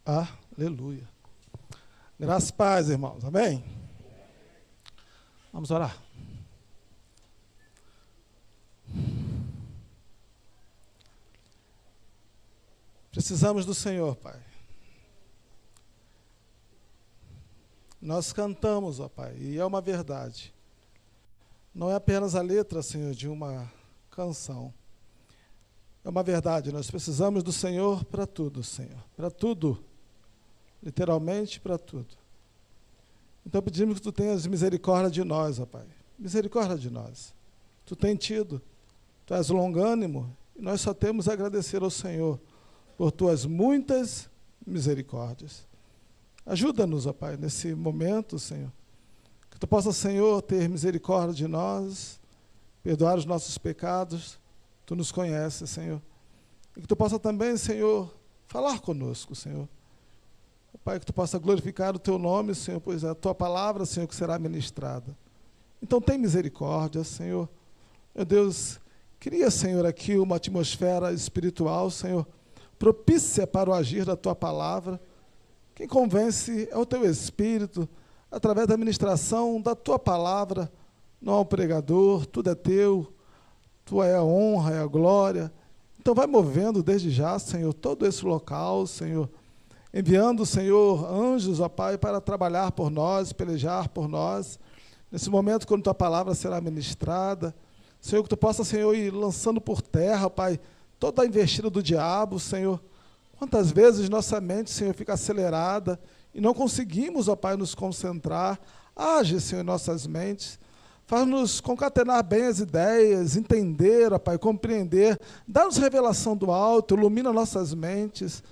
Aleluia. Graças e paz, irmãos. Amém? Vamos orar. Precisamos do Senhor, Pai. Nós cantamos, ó Pai, e é uma verdade. Não é apenas a letra, Senhor, de uma canção. É uma verdade, nós precisamos do Senhor para tudo, Senhor. Para tudo. Literalmente para tudo. Então pedimos que Tu tenhas misericórdia de nós, ó Pai. Misericórdia de nós. Tu tens tido. Tu és longânimo. E nós só temos a agradecer ao Senhor por Tuas muitas misericórdias. Ajuda-nos, ó Pai, nesse momento, Senhor. Que Tu possa, Senhor, ter misericórdia de nós, perdoar os nossos pecados. Tu nos conheces, Senhor. E que Tu possa também, Senhor, falar conosco, Senhor. Pai, que Tu possa glorificar o Teu nome, Senhor, pois é a Tua palavra, Senhor, que será ministrada. Então, tem misericórdia, Senhor. Meu Deus, cria, Senhor, aqui uma atmosfera espiritual, Senhor, propícia para o agir da Tua palavra. Quem convence é o Teu Espírito, através da ministração da Tua palavra. Não há um pregador, tudo é Teu. Tua é a honra, é a glória. Então vai movendo desde já, Senhor, todo esse local, Senhor. Enviando, Senhor, anjos, ó Pai, para trabalhar por nós, pelejar por nós. Nesse momento, quando Tua palavra será ministrada. Senhor, que Tu possa, Senhor, ir lançando por terra, ó Pai, toda a investida do diabo, Senhor. Quantas vezes nossa mente, Senhor, fica acelerada e não conseguimos, ó Pai, nos concentrar. Age, Senhor, em nossas mentes. Faz-nos concatenar bem as ideias, entender, ó Pai, compreender. Dá-nos revelação do alto, ilumina nossas mentes.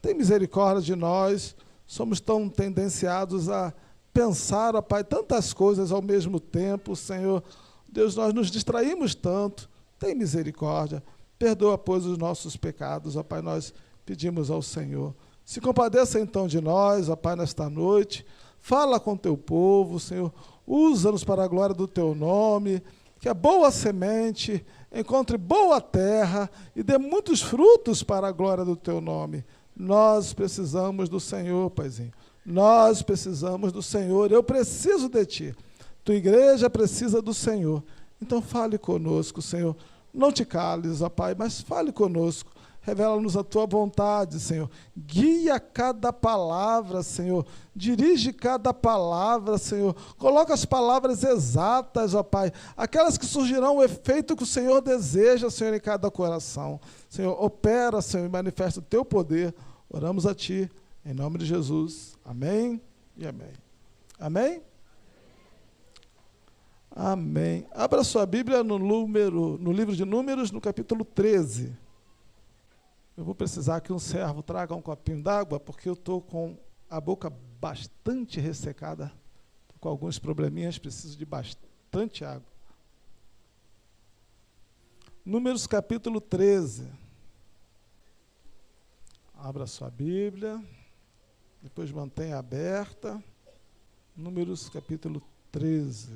Tem misericórdia de nós. Somos tão tendenciados a pensar, ó Pai, tantas coisas ao mesmo tempo, Senhor. Deus, nós nos distraímos tanto. Tem misericórdia. Perdoa, pois, os nossos pecados, ó Pai, nós pedimos ao Senhor. Se compadeça, então, de nós, ó Pai, nesta noite. Fala com Teu povo, Senhor. Usa-nos para a glória do Teu nome, que a boa semente encontre boa terra e dê muitos frutos para a glória do Teu nome. Nós precisamos do Senhor, Paizinho. Nós precisamos do Senhor. Eu preciso de Ti. Tua igreja precisa do Senhor. Então fale conosco, Senhor. Não te cales, ó Pai, mas fale conosco. Revela-nos a Tua vontade, Senhor. Guia cada palavra, Senhor. Dirige cada palavra, Senhor. Coloca as palavras exatas, ó Pai. Aquelas que surgirão o efeito que o Senhor deseja, Senhor, em cada coração. Senhor, opera, Senhor, e manifesta o Teu poder. Oramos a Ti, em nome de Jesus. Amém e amém. Amém? Amém. Abra sua Bíblia no livro de Números, no capítulo 13. Eu vou precisar que um servo traga um copinho d'água, porque eu estou com a boca bastante ressecada, tô com alguns probleminhas, preciso de bastante água. Números capítulo 13. Abra sua Bíblia, depois mantenha aberta. Números capítulo 13.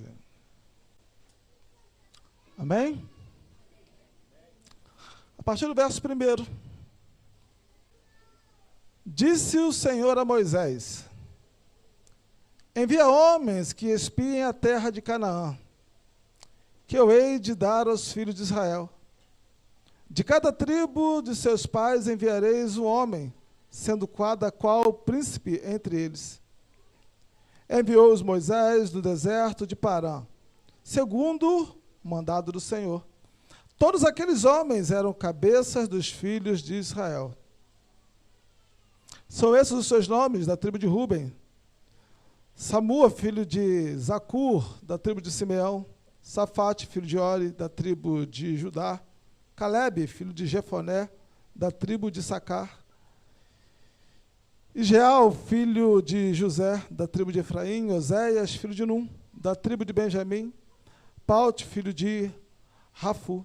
Amém? A partir do verso 1. Disse o Senhor a Moisés: envia homens que espiem a terra de Canaã, que eu hei de dar aos filhos de Israel. De cada tribo de seus pais enviareis um homem, sendo cada qual príncipe entre eles. Enviou-os Moisés no deserto de Parã, segundo o mandado do Senhor. Todos aqueles homens eram cabeças dos filhos de Israel. São esses os seus nomes, da tribo de Ruben: Samua, filho de Zacur, da tribo de Simeão; Safate, filho de Ori, da tribo de Judá; Calebe, filho de Jefoné, da tribo de Sacar; Igeal, filho de José, da tribo de Efraim; Oséias, filho de Num, da tribo de Benjamim; Paute, filho de Rafu,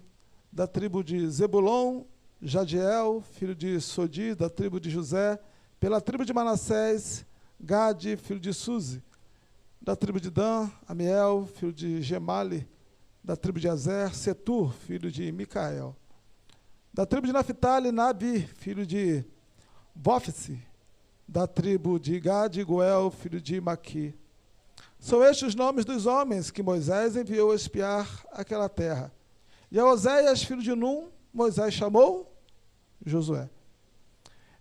da tribo de Zebulon; Jadiel, filho de Sodi, da tribo de José; pela tribo de Manassés, Gade, filho de Suzi, da tribo de Dan; Amiel, filho de Gemali, da tribo de Azer; Setur, filho de Micael; da tribo de Naphtali, Nabi, filho de Vofsi, da tribo de Gad, Goel, filho de Maqui. São estes os nomes dos homens que Moisés enviou a espiar aquela terra. E a Oséias, filho de Num, Moisés chamou Josué.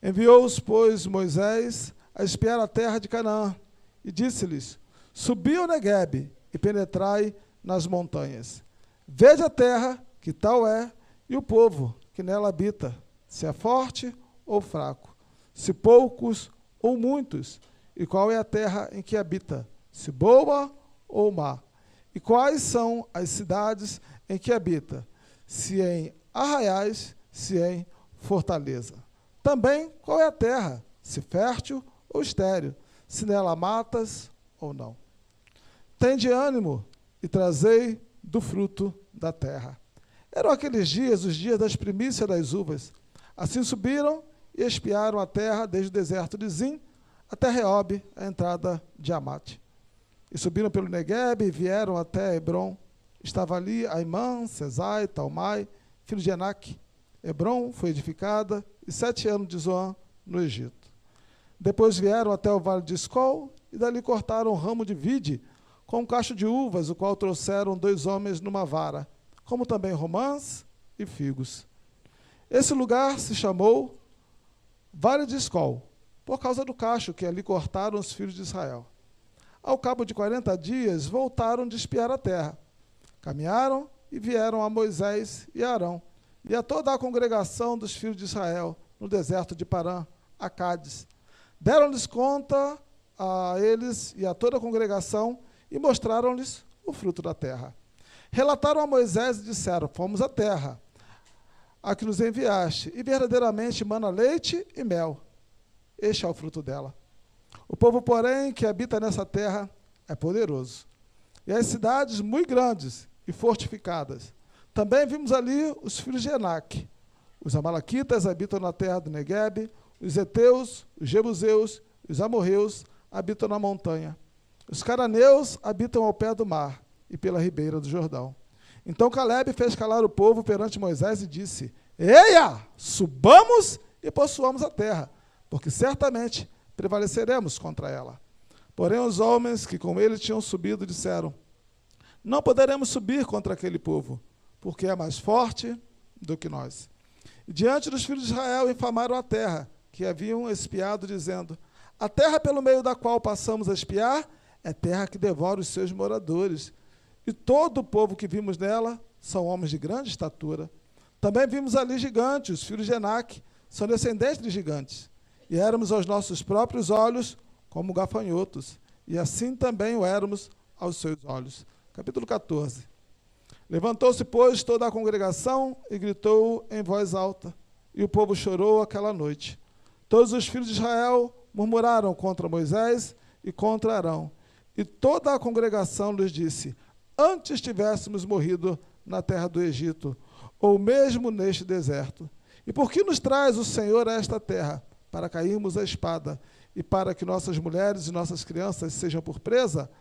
Enviou-os, pois, Moisés a espiar a terra de Canaã, e disse-lhes: Subi ao Neguebe e penetrai nas montanhas. Vede a terra, que tal é, e o povo que nela habita, se é forte ou fraco, se poucos ou muitos, e qual é a terra em que habita, se boa ou má, e quais são as cidades em que habita, se em arraiais, se em fortaleza. Também qual é a terra, se fértil ou estéril, se nela matas ou não. Tende ânimo e trazei do fruto da terra. Eram aqueles dias, os dias das primícias das uvas. Assim subiram e espiaram a terra desde o deserto de Zim até Reob, a entrada de Amate. E subiram pelo Neguebe e vieram até Hebron. Estava ali Aimã, Sesai, Talmai, filho de Enaque. Hebron foi edificada, e 7 anos de Zoan no Egito. Depois vieram até o vale de Escol, e dali cortaram um ramo de vide com um cacho de uvas, o qual trouxeram 2 homens numa vara, como também romãs e figos. Esse lugar se chamou Vale de Escol, por causa do cacho que ali cortaram os filhos de Israel. Ao cabo de 40 dias, voltaram de espiar a terra. Caminharam e vieram a Moisés e a Arão, e a toda a congregação dos filhos de Israel, no deserto de Parã, a Cádiz. Deram-lhes conta a eles e a toda a congregação, e mostraram-lhes o fruto da terra. Relataram a Moisés e disseram: Fomos à terra, a que nos enviaste, e verdadeiramente mana leite e mel. Este é o fruto dela. O povo, porém, que habita nessa terra é poderoso, e as cidades muito grandes e fortificadas. Também vimos ali os filhos de Enaque. Os amalequitas habitam na terra do Neguebe, os heteus, os jebuseus, os amorreus habitam na montanha. Os cananeus habitam ao pé do mar e pela ribeira do Jordão. Então Calebe fez calar o povo perante Moisés e disse: Eia, subamos e possuamos a terra, porque certamente prevaleceremos contra ela. Porém os homens que com ele tinham subido disseram: Não poderemos subir contra aquele povo, porque é mais forte do que nós. E diante dos filhos de Israel infamaram a terra, que haviam espiado, dizendo: A terra pelo meio da qual passamos a espiar é terra que devora os seus moradores. E todo o povo que vimos nela são homens de grande estatura. Também vimos ali gigantes, os filhos de Enaque, são descendentes de gigantes. E éramos aos nossos próprios olhos como gafanhotos, e assim também o éramos aos seus olhos. Capítulo 14. Levantou-se, pois, toda a congregação e gritou em voz alta, e o povo chorou aquela noite. Todos os filhos de Israel murmuraram contra Moisés e contra Arão. E toda a congregação lhes disse: Antes tivéssemos morrido na terra do Egito, ou mesmo neste deserto. E por que nos traz o Senhor a esta terra? Para cairmos à espada, e para que nossas mulheres e nossas crianças sejam por presa?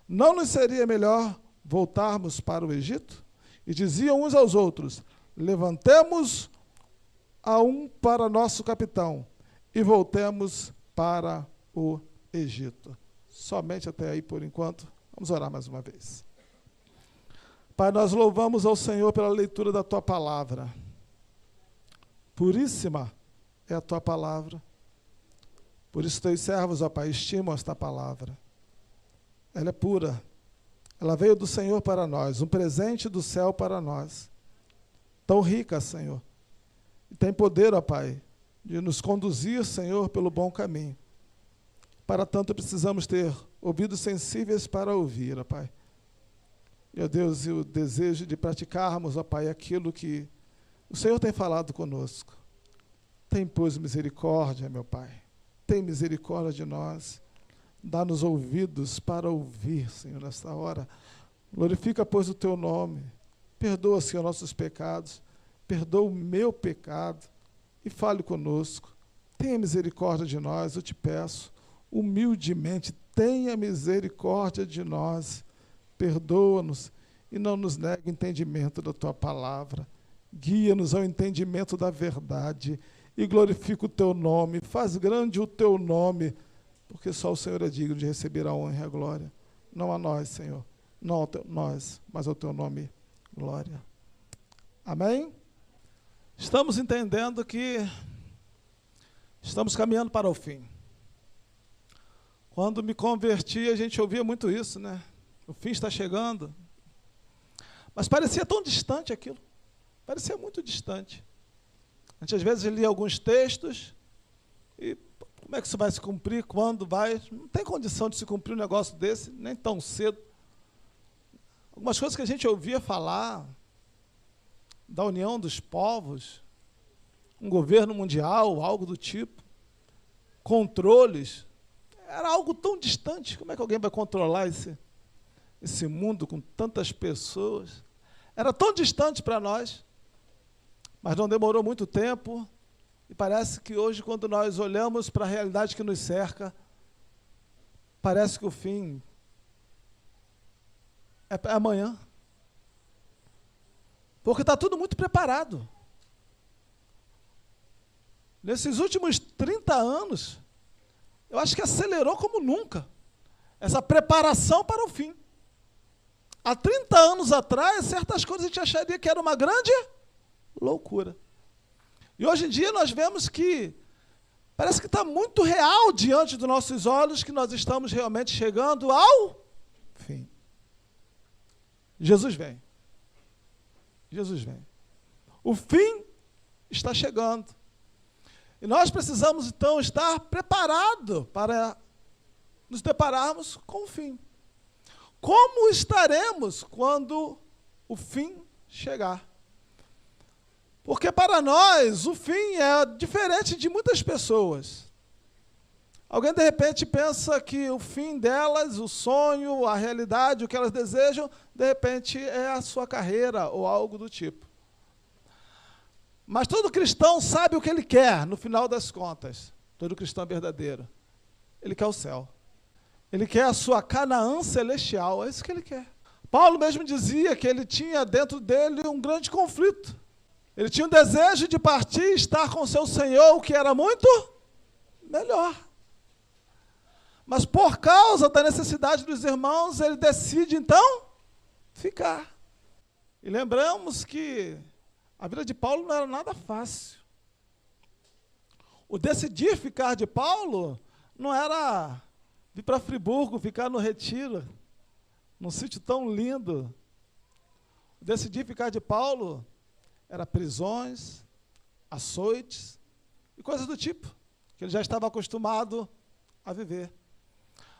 Não nos seria melhor voltarmos para o Egito? E diziam uns aos outros: Levantemos a um para nosso capitão, e voltemos para o Egito. Somente até aí por enquanto. Vamos orar mais uma vez. Pai, nós louvamos ao Senhor pela leitura da Tua palavra. Puríssima é a Tua palavra. Por isso Teus servos, ó Pai, estimam esta palavra. Ela é pura. Ela veio do Senhor para nós, um presente do céu para nós. Tão rica, Senhor. E tem poder, ó Pai, de nos conduzir, Senhor, pelo bom caminho. Para tanto, precisamos ter ouvidos sensíveis para ouvir, ó Pai. Meu Deus, e o desejo de praticarmos, ó Pai, aquilo que o Senhor tem falado conosco. Tem, pois, misericórdia, meu Pai. Tem misericórdia de nós. Dá-nos ouvidos para ouvir, Senhor, nesta hora. Glorifica, pois, o Teu nome. Perdoa, Senhor, nossos pecados. Perdoa o meu pecado. E fale conosco. Tenha misericórdia de nós, eu te peço. Humildemente, tenha misericórdia de nós. Perdoa-nos e não nos negue entendimento da Tua palavra. Guia-nos ao entendimento da verdade e glorifica o teu nome, faz grande o teu nome, porque só o Senhor é digno de receber a honra e a glória. Não a nós, Senhor, não a nós, mas ao teu nome, glória. Amém? Estamos entendendo que estamos caminhando para o fim. Quando me converti, a gente ouvia muito isso, né? O fim está chegando. Mas parecia tão distante aquilo. Parecia muito distante. A gente às vezes lia alguns textos e como é que isso vai se cumprir? Quando vai? Não tem condição de se cumprir um negócio desse, nem tão cedo. Algumas coisas que a gente ouvia falar da união dos povos, um governo mundial, algo do tipo, controles, era algo tão distante. Como é que alguém vai controlar esse mundo com tantas pessoas? Era tão distante para nós, mas não demorou muito tempo, e parece que hoje, quando nós olhamos para a realidade que nos cerca, parece que o fim é amanhã. Porque está tudo muito preparado. Nesses últimos 30 anos, eu acho que acelerou como nunca essa preparação para o fim. Há 30 anos atrás, certas coisas a gente acharia que era uma grande loucura. E hoje em dia nós vemos que parece que está muito real diante dos nossos olhos que nós estamos realmente chegando ao fim. Jesus vem. Jesus vem. O fim está chegando. E nós precisamos, então, estar preparados para nos depararmos com o fim. Como estaremos quando o fim chegar? Porque para nós, o fim é diferente de muitas pessoas. Alguém, de repente, pensa que o fim delas, o sonho, a realidade, o que elas desejam, de repente, é a sua carreira ou algo do tipo. Mas todo cristão sabe o que ele quer, no final das contas. Todo cristão verdadeiro. Ele quer o céu. Ele quer a sua Canaã celestial, é isso que ele quer. Paulo mesmo dizia que ele tinha dentro dele um grande conflito. Ele tinha um desejo de partir e estar com seu Senhor, o que era muito melhor. Mas por causa da necessidade dos irmãos, ele decide então ficar. E lembramos que a vida de Paulo não era nada fácil. O decidir ficar de Paulo não era vir para Friburgo, ficar no retiro, num sítio tão lindo. O decidir ficar de Paulo era prisões, açoites e coisas do tipo, que ele já estava acostumado a viver.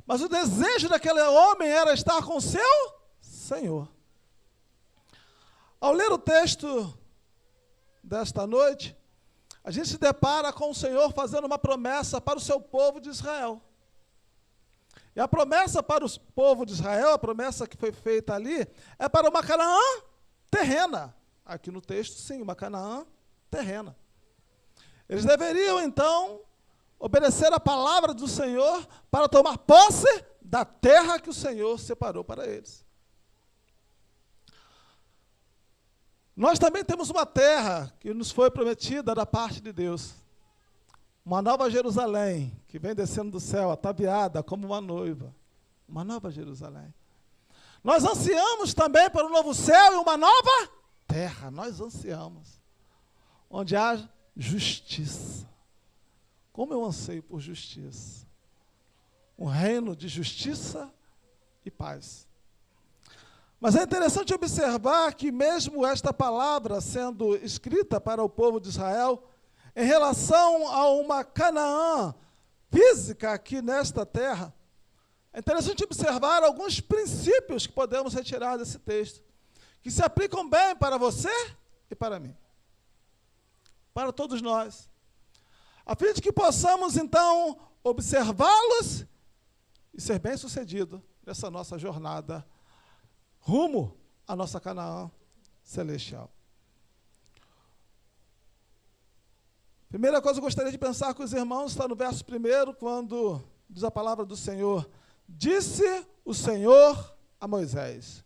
Mas o desejo daquele homem era estar com o seu Senhor. Ao ler o texto desta noite, a gente se depara com o Senhor fazendo uma promessa para o seu povo de Israel. E a promessa para o povo de Israel, a promessa que foi feita ali, é para uma Canaã terrena. Aqui no texto, sim, uma Canaã terrena. Eles deveriam, então, obedecer a palavra do Senhor para tomar posse da terra que o Senhor separou para eles. Nós também temos uma terra que nos foi prometida da parte de Deus. Uma nova Jerusalém, que vem descendo do céu, ataviada como uma noiva. Uma nova Jerusalém. Nós ansiamos também para um novo céu e uma nova terra. Nós ansiamos. Onde há justiça. Como eu anseio por justiça. Um reino de justiça e paz. Mas é interessante observar que mesmo esta palavra sendo escrita para o povo de Israel, em relação a uma Canaã física aqui nesta terra, é interessante observar alguns princípios que podemos retirar desse texto, que se aplicam bem para você e para mim, para todos nós, a fim de que possamos, então, observá-los e ser bem-sucedido nessa nossa jornada rumo à nossa Canaã celestial. Primeira coisa que eu gostaria de pensar com os irmãos está no verso 1, quando diz a palavra do Senhor: disse o Senhor a Moisés.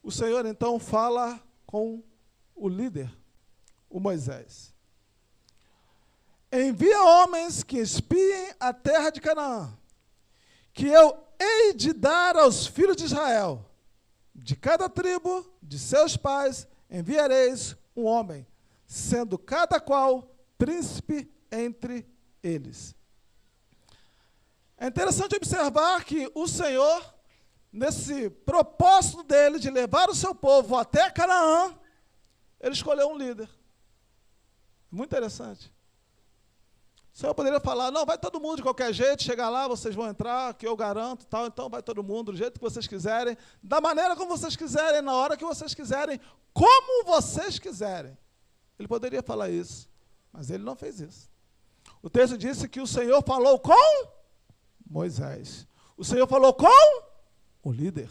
O Senhor então fala com o líder, o Moisés. envia homens que espiem a terra de Canaã, que eu hei de dar aos filhos de Israel. De cada tribo de seus pais enviareis um homem, sendo cada qual príncipe entre eles. É interessante observar que o Senhor, nesse propósito dele de levar o seu povo até Canaã, ele escolheu um líder. Muito interessante. O Senhor poderia falar, não, vai todo mundo de qualquer jeito, chegar lá, vocês vão entrar, que eu garanto, tal, então vai todo mundo do jeito que vocês quiserem, da maneira como vocês quiserem, na hora que vocês quiserem, como vocês quiserem. Ele poderia falar isso, mas ele não fez isso. O texto disse que o Senhor falou com Moisés. O Senhor falou com o líder.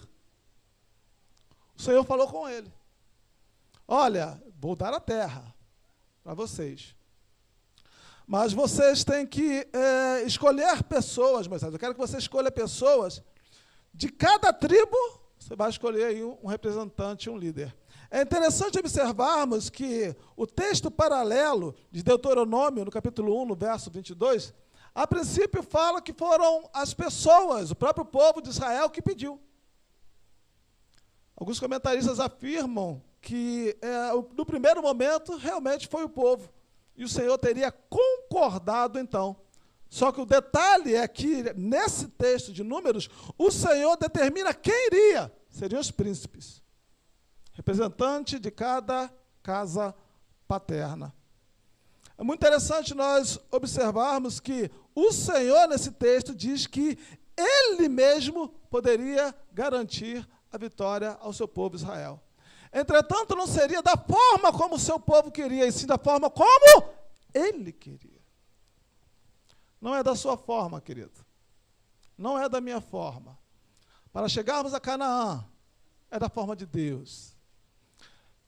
O Senhor falou com ele. Olha, vou dar a terra para vocês. Mas vocês têm que escolher pessoas, Moisés. Eu quero que você escolha pessoas de cada tribo. Você vai escolher aí um representante, um líder. É interessante observarmos que o texto paralelo de Deuteronômio, no capítulo 1, no verso 22, a princípio fala que foram as pessoas, o próprio povo de Israel que pediu. Alguns comentaristas afirmam que, no primeiro momento, realmente foi o povo. E o Senhor teria concordado, então. Só que o detalhe é que, nesse texto de Números, o Senhor determina quem iria. Seriam os príncipes. Representante de cada casa paterna. É muito interessante nós observarmos que o Senhor, nesse texto, diz que Ele mesmo poderia garantir a vitória ao seu povo Israel. Entretanto, não seria da forma como o seu povo queria, e sim da forma como Ele queria. Não é da sua forma, querido. Não é da minha forma. Para chegarmos a Canaã, é da forma de Deus.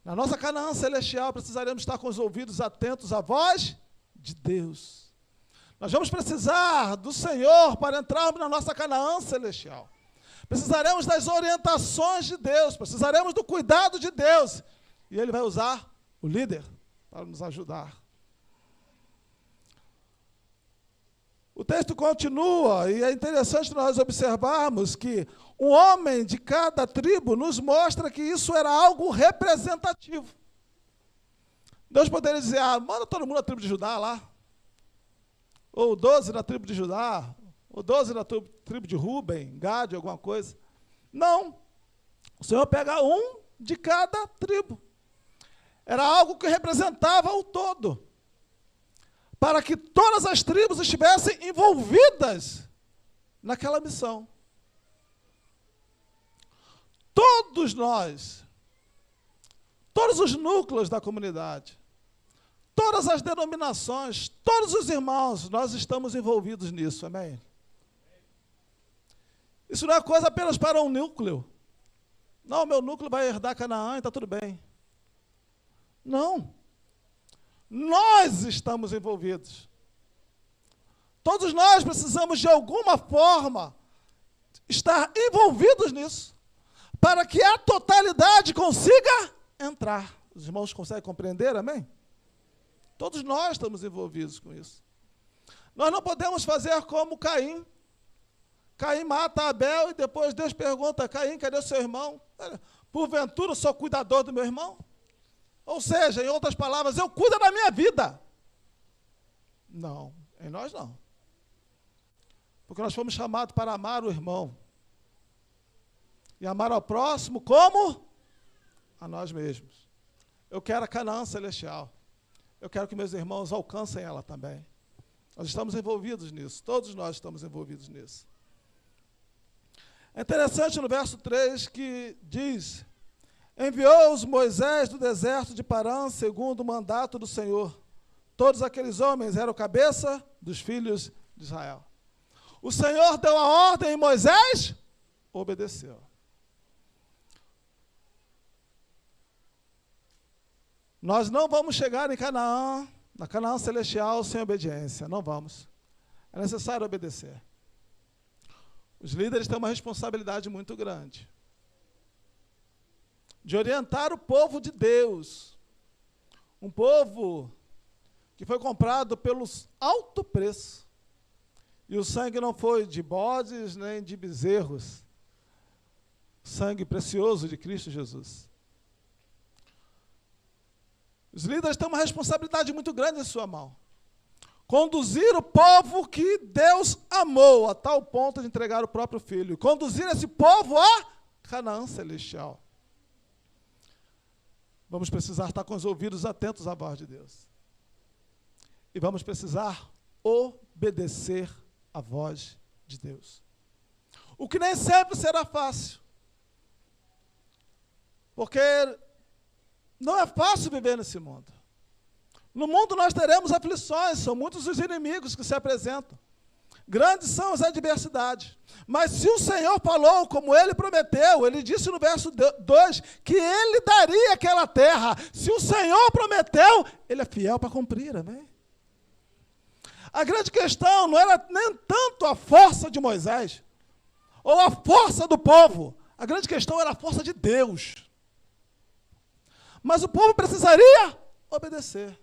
Na nossa Canaã celestial, precisaremos estar com os ouvidos atentos à voz de Deus. Nós vamos precisar do Senhor para entrarmos na nossa Canaã celestial. Precisaremos das orientações de Deus, precisaremos do cuidado de Deus. E Ele vai usar o líder para nos ajudar. O texto continua, e é interessante nós observarmos que um homem de cada tribo nos mostra que isso era algo representativo. Deus poderia dizer, manda todo mundo na tribo de Judá lá. Ou 12 na tribo de Judá, ou 12 na tribo de Ruben, Gade, alguma coisa. Não. O Senhor pega um de cada tribo. Era algo que representava o todo. Para que todas as tribos estivessem envolvidas naquela missão. Todos nós, todos os núcleos da comunidade, todas as denominações, todos os irmãos, nós estamos envolvidos nisso, amém? Isso não é coisa apenas para um núcleo. Não, meu núcleo vai herdar Canaã e está tudo bem. Não. Nós estamos envolvidos. Todos nós precisamos, de alguma forma, estar envolvidos nisso, para que a totalidade consiga entrar. Os irmãos conseguem compreender, amém? Todos nós estamos envolvidos com isso. Nós não podemos fazer como Caim. Caim mata Abel e depois Deus pergunta, Caim, cadê o seu irmão? Porventura eu sou cuidador do meu irmão? Ou seja, em outras palavras, eu cuido da minha vida. Não, em nós não. Porque nós fomos chamados para amar o irmão. E amar ao próximo como? A nós mesmos. Eu quero a Canaã celestial. Eu quero que meus irmãos alcancem ela também. Nós estamos envolvidos nisso. Todos nós estamos envolvidos nisso. É interessante no verso 3 que diz, enviou-os Moisés do deserto de Parã, segundo o mandato do Senhor. Todos aqueles homens eram cabeça dos filhos de Israel. O Senhor deu a ordem e Moisés obedeceu. Nós não vamos chegar em Canaã, na Canaã celestial, sem obediência. Não vamos. É necessário obedecer. Os líderes têm uma responsabilidade muito grande de orientar o povo de Deus. Um povo que foi comprado pelo alto preço. E o sangue não foi de bodes nem de bezerros. Sangue precioso de Cristo Jesus. Os líderes têm uma responsabilidade muito grande em sua mão. Conduzir o povo que Deus amou a tal ponto de entregar o próprio Filho. Conduzir esse povo a Canaã celestial. Vamos precisar estar com os ouvidos atentos à voz de Deus. E vamos precisar obedecer à voz de Deus. O que nem sempre será fácil. Porque não é fácil viver nesse mundo. No mundo nós teremos aflições, são muitos os inimigos que se apresentam. Grandes são as adversidades. Mas se o Senhor falou, como Ele prometeu, Ele disse no verso 2, que Ele daria aquela terra. Se o Senhor prometeu, Ele é fiel para cumprir, amém? A grande questão não era nem tanto a força de Moisés, ou a força do povo. A grande questão era a força de Deus. Mas o povo precisaria obedecer.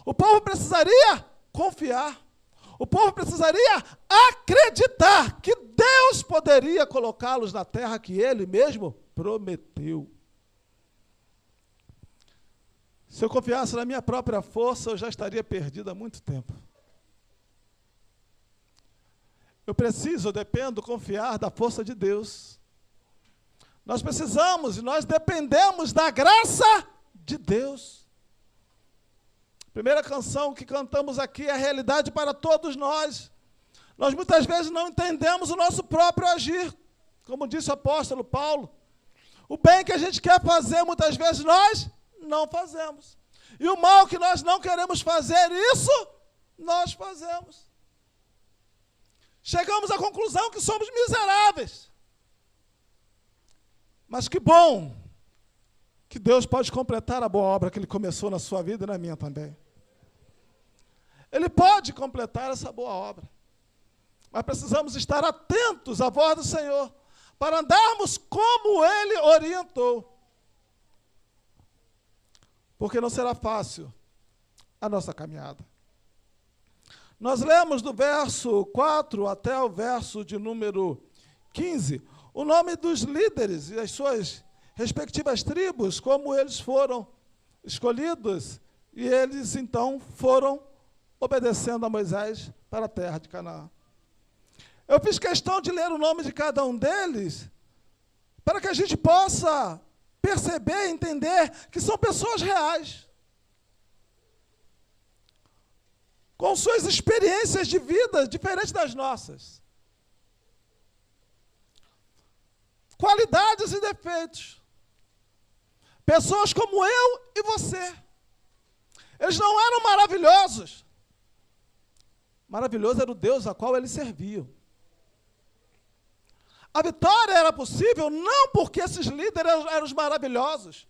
O povo precisaria confiar. O povo precisaria acreditar que Deus poderia colocá-los na terra que Ele mesmo prometeu. Se eu confiasse na minha própria força, eu já estaria perdido há muito tempo. Eu dependo confiar da força de Deus. Nós precisamos e nós dependemos da graça de Deus. A primeira canção que cantamos aqui é a realidade para todos nós. Nós muitas vezes não entendemos o nosso próprio agir, como disse o apóstolo Paulo. O bem que a gente quer fazer, muitas vezes nós não fazemos. E o mal que nós não queremos fazer, isso nós fazemos. Chegamos à conclusão que somos miseráveis. Mas que bom que Deus pode completar a boa obra que Ele começou na sua vida e na minha também. Ele pode completar essa boa obra. Mas precisamos estar atentos à voz do Senhor, para andarmos como Ele orientou. Porque não será fácil a nossa caminhada. Nós lemos do verso 4 até o verso de número 15, o nome dos líderes e as suas respectivas tribos, como eles foram escolhidos, e eles então foram obedecendo a Moisés para a terra de Canaã. Eu fiz questão de ler o nome de cada um deles, para que a gente possa perceber e entender que são pessoas reais, com suas experiências de vida diferentes das nossas, qualidades e defeitos, pessoas como eu e você. Eles não eram maravilhosos. Maravilhoso era o Deus a qual eles serviam. A vitória era possível não porque esses líderes eram os maravilhosos,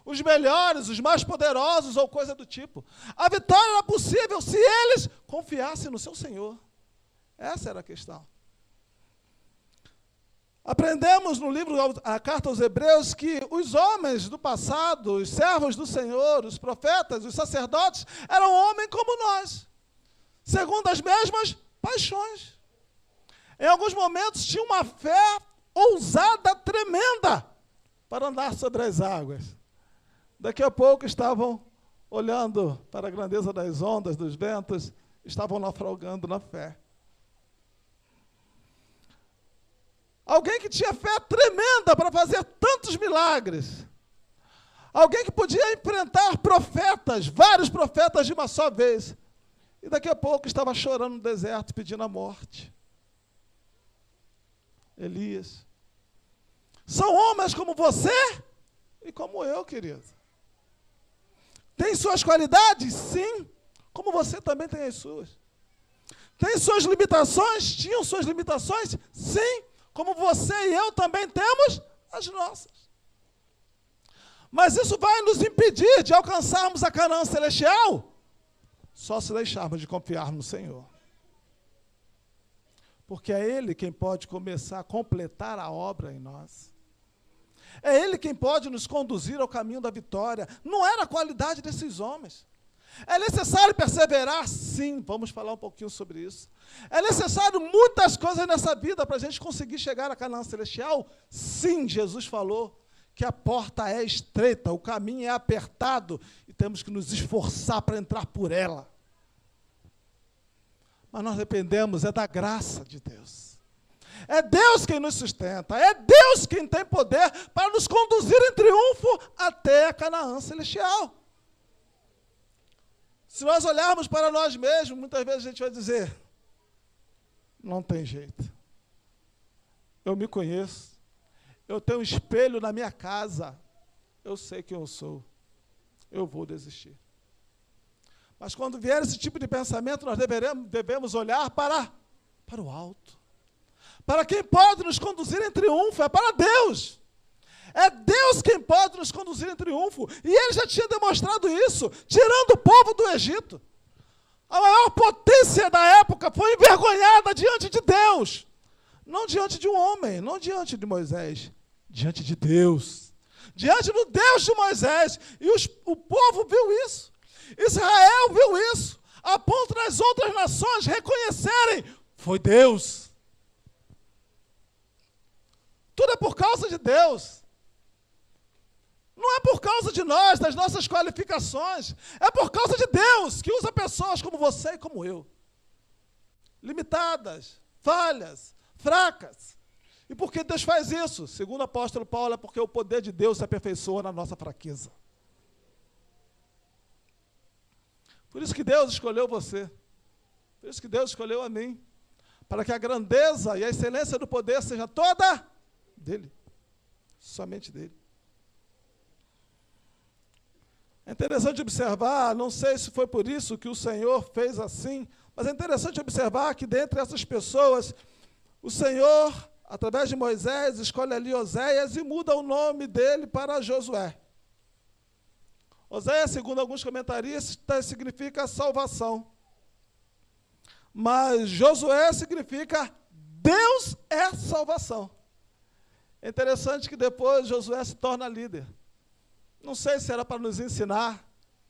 os melhores, os mais poderosos ou coisa do tipo. A vitória era possível se eles confiassem no seu Senhor. Essa era a questão. Aprendemos no livro, a carta aos Hebreus, que os homens do passado, os servos do Senhor, os profetas, os sacerdotes, eram homens como nós, segundo as mesmas paixões. Em alguns momentos tinham uma fé ousada, tremenda, para andar sobre as águas. Daqui a pouco estavam olhando para a grandeza das ondas, dos ventos, estavam naufragando na fé. Alguém que tinha fé tremenda para fazer tantos milagres. Alguém que podia enfrentar profetas, vários profetas de uma só vez. E daqui a pouco estava chorando no deserto, pedindo a morte. Elias. São homens como você e como eu, querido. Tem suas qualidades? Sim. Como você também tem as suas. Tem suas limitações? Tinham suas limitações? Sim. Como você e eu também temos as nossas. Mas isso vai nos impedir de alcançarmos a Canaã celestial? Só se deixarmos de confiar no Senhor. Porque é Ele quem pode começar a completar a obra em nós. É Ele quem pode nos conduzir ao caminho da vitória. Não era a qualidade desses homens. É necessário perseverar? Sim, vamos falar um pouquinho sobre isso. É necessário muitas coisas nessa vida para a gente conseguir chegar à Canaã Celestial? Sim, Jesus falou que a porta é estreita, o caminho é apertado e temos que nos esforçar para entrar por ela. Mas nós dependemos da graça de Deus. É Deus quem nos sustenta, é Deus quem tem poder para nos conduzir em triunfo até a Canaã Celestial. Se nós olharmos para nós mesmos, muitas vezes a gente vai dizer, não tem jeito. Eu me conheço, eu tenho um espelho na minha casa, eu sei quem eu sou, eu vou desistir. Mas quando vier esse tipo de pensamento, nós devemos olhar para o alto. Para quem pode nos conduzir em triunfo, é para Deus. É Deus quem pode nos conduzir em triunfo. E Ele já tinha demonstrado isso, tirando o povo do Egito. A maior potência da época foi envergonhada diante de Deus. Não diante de um homem, não diante de Moisés, diante de Deus. Diante do Deus de Moisés. E o povo viu isso. Israel viu isso. A ponto das outras nações reconhecerem, foi Deus. Tudo é por causa de Deus. Não é por causa de nós, das nossas qualificações. É por causa de Deus, que usa pessoas como você e como eu. Limitadas, falhas, fracas. E por que Deus faz isso? Segundo o apóstolo Paulo, é porque o poder de Deus se aperfeiçoa na nossa fraqueza. Por isso que Deus escolheu você. Por isso que Deus escolheu a mim. Para que a grandeza e a excelência do poder seja toda dele. Somente dele. É interessante observar, não sei se foi por isso que o Senhor fez assim, mas é interessante observar que dentre essas pessoas, o Senhor, através de Moisés, escolhe ali Oséias e muda o nome dele para Josué. Oséias, segundo alguns comentaristas, significa salvação. Mas Josué significa Deus é salvação. É interessante que depois Josué se torna líder. Não sei se era para nos ensinar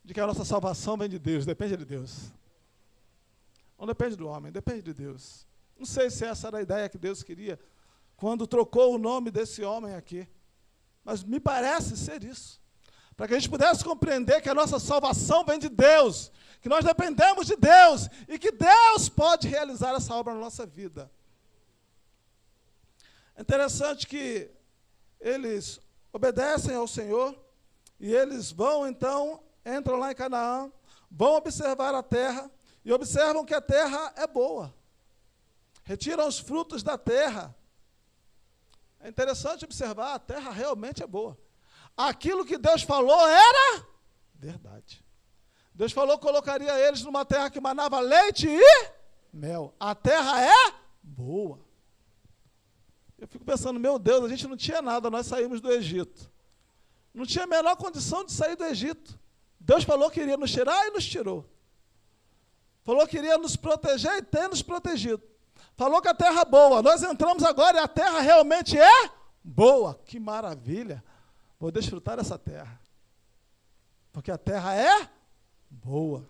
de que a nossa salvação vem de Deus, depende de Deus. Não depende do homem, depende de Deus. Não sei se essa era a ideia que Deus queria quando trocou o nome desse homem aqui. Mas me parece ser isso. Para que a gente pudesse compreender que a nossa salvação vem de Deus, que nós dependemos de Deus e que Deus pode realizar essa obra na nossa vida. É interessante que eles obedecem ao Senhor e eles vão, então, entram lá em Canaã, vão observar a terra e observam que a terra é boa. Retiram os frutos da terra. É interessante observar, a terra realmente é boa. Aquilo que Deus falou era verdade. Deus falou que colocaria eles numa terra que manava leite e mel. A terra é boa. Eu fico pensando, meu Deus, a gente não tinha nada, nós saímos do Egito. Não tinha a menor condição de sair do Egito. Deus falou que iria nos tirar e nos tirou. Falou que iria nos proteger e tem nos protegido. Falou que a terra é boa. Nós entramos agora e a terra realmente é boa. Que maravilha. Vou desfrutar dessa terra. Porque a terra é boa.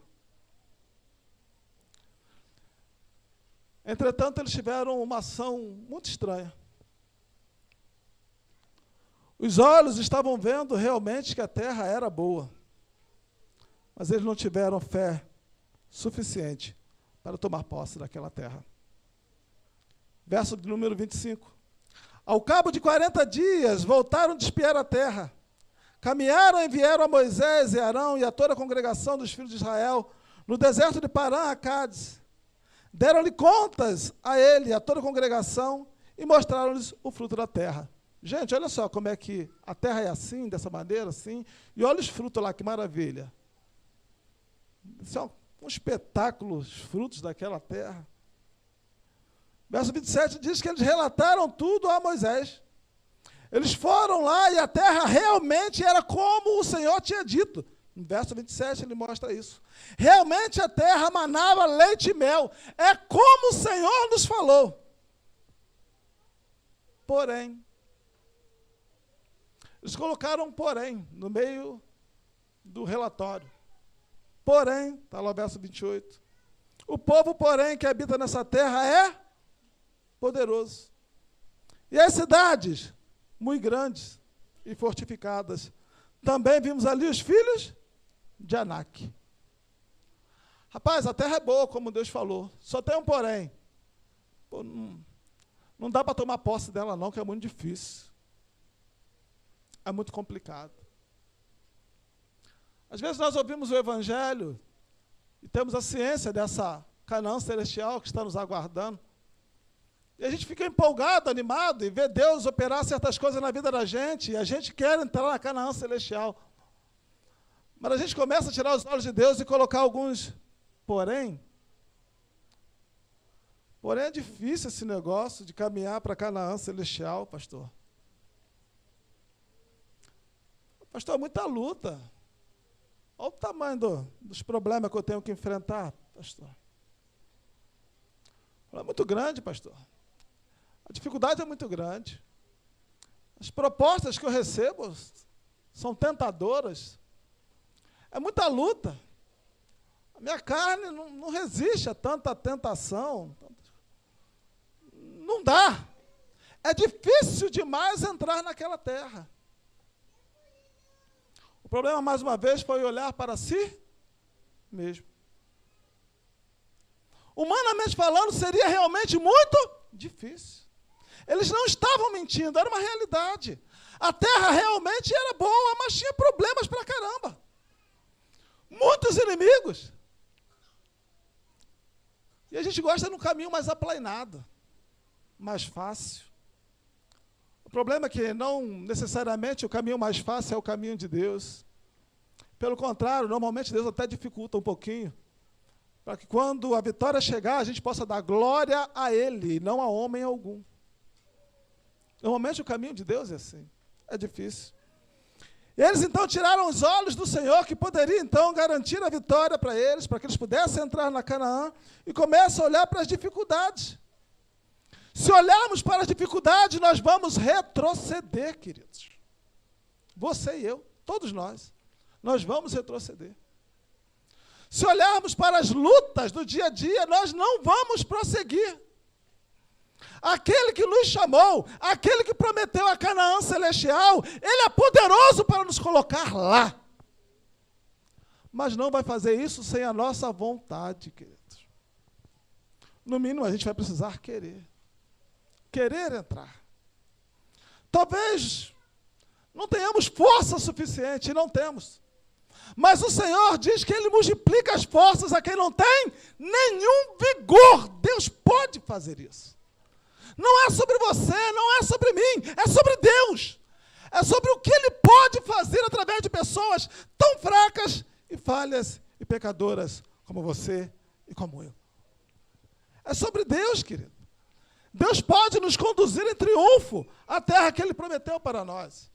Entretanto, eles tiveram uma ação muito estranha. Os olhos estavam vendo realmente que a terra era boa. Mas eles não tiveram fé suficiente para tomar posse daquela terra. Verso de número 25. Ao cabo de 40 dias, voltaram de espiar a terra. Caminharam e vieram a Moisés e Arão e a toda a congregação dos filhos de Israel, no deserto de Parã, a Cádiz. Deram-lhe contas a ele, a toda a congregação, e mostraram-lhes o fruto da terra. Gente, olha só como é que a terra é assim, dessa maneira, assim, e olha os frutos lá, que maravilha. Isso é um espetáculo, os frutos daquela terra. Verso 27 diz que eles relataram tudo a Moisés. Eles foram lá e a terra realmente era como o Senhor tinha dito. No verso 27 ele mostra isso. Realmente a terra manava leite e mel. É como o Senhor nos falou. Porém, eles colocaram um porém no meio do relatório. Porém, está lá o verso 28, o povo, porém, que habita nessa terra é poderoso. E as cidades, muito grandes e fortificadas. Também vimos ali os filhos de Anak. Rapaz, a terra é boa, como Deus falou. Só tem um porém. Pô, não dá para tomar posse dela não, que é muito difícil. É muito complicado. Às vezes nós ouvimos o Evangelho e temos a ciência dessa Canaã celestial que está nos aguardando. E a gente fica empolgado, animado, e vê Deus operar certas coisas na vida da gente, e a gente quer entrar na Canaã celestial. Mas a gente começa a tirar os olhos de Deus e colocar alguns porém. Porém é difícil esse negócio de caminhar para a Canaã celestial, pastor. Pastor, é muita luta. Olha o tamanho dos problemas que eu tenho que enfrentar, pastor. É muito grande, pastor. A dificuldade é muito grande. As propostas que eu recebo são tentadoras. É muita luta. A minha carne não resiste a tanta tentação. Não dá. É difícil demais entrar naquela terra. O problema, mais uma vez, foi olhar para si mesmo. Humanamente falando, seria realmente muito difícil. Eles não estavam mentindo, era uma realidade. A terra realmente era boa, mas tinha problemas pra caramba. Muitos inimigos. E a gente gosta de um caminho mais aplainado, mais fácil. O problema é que não necessariamente o caminho mais fácil é o caminho de Deus. Pelo contrário, normalmente Deus até dificulta um pouquinho, para que quando a vitória chegar, a gente possa dar glória a Ele, e não a homem algum. Normalmente o caminho de Deus é assim, é difícil. E eles então tiraram os olhos do Senhor, que poderia então garantir a vitória para eles, para que eles pudessem entrar na Canaã, e começam a olhar para as dificuldades. Se olharmos para as dificuldades, nós vamos retroceder, queridos. Você e eu, todos nós vamos retroceder. Se olharmos para as lutas do dia a dia, nós não vamos prosseguir. Aquele que nos chamou, aquele que prometeu a Canaã celestial, ele é poderoso para nos colocar lá. Mas não vai fazer isso sem a nossa vontade, queridos. No mínimo, a gente vai precisar querer. Querer entrar. Talvez não tenhamos força suficiente, não temos. Mas o Senhor diz que Ele multiplica as forças a quem não tem nenhum vigor. Deus pode fazer isso. Não é sobre você, não é sobre mim, é sobre Deus. É sobre o que Ele pode fazer através de pessoas tão fracas e falhas e pecadoras como você e como eu. É sobre Deus, querido. Deus pode nos conduzir em triunfo à terra que Ele prometeu para nós.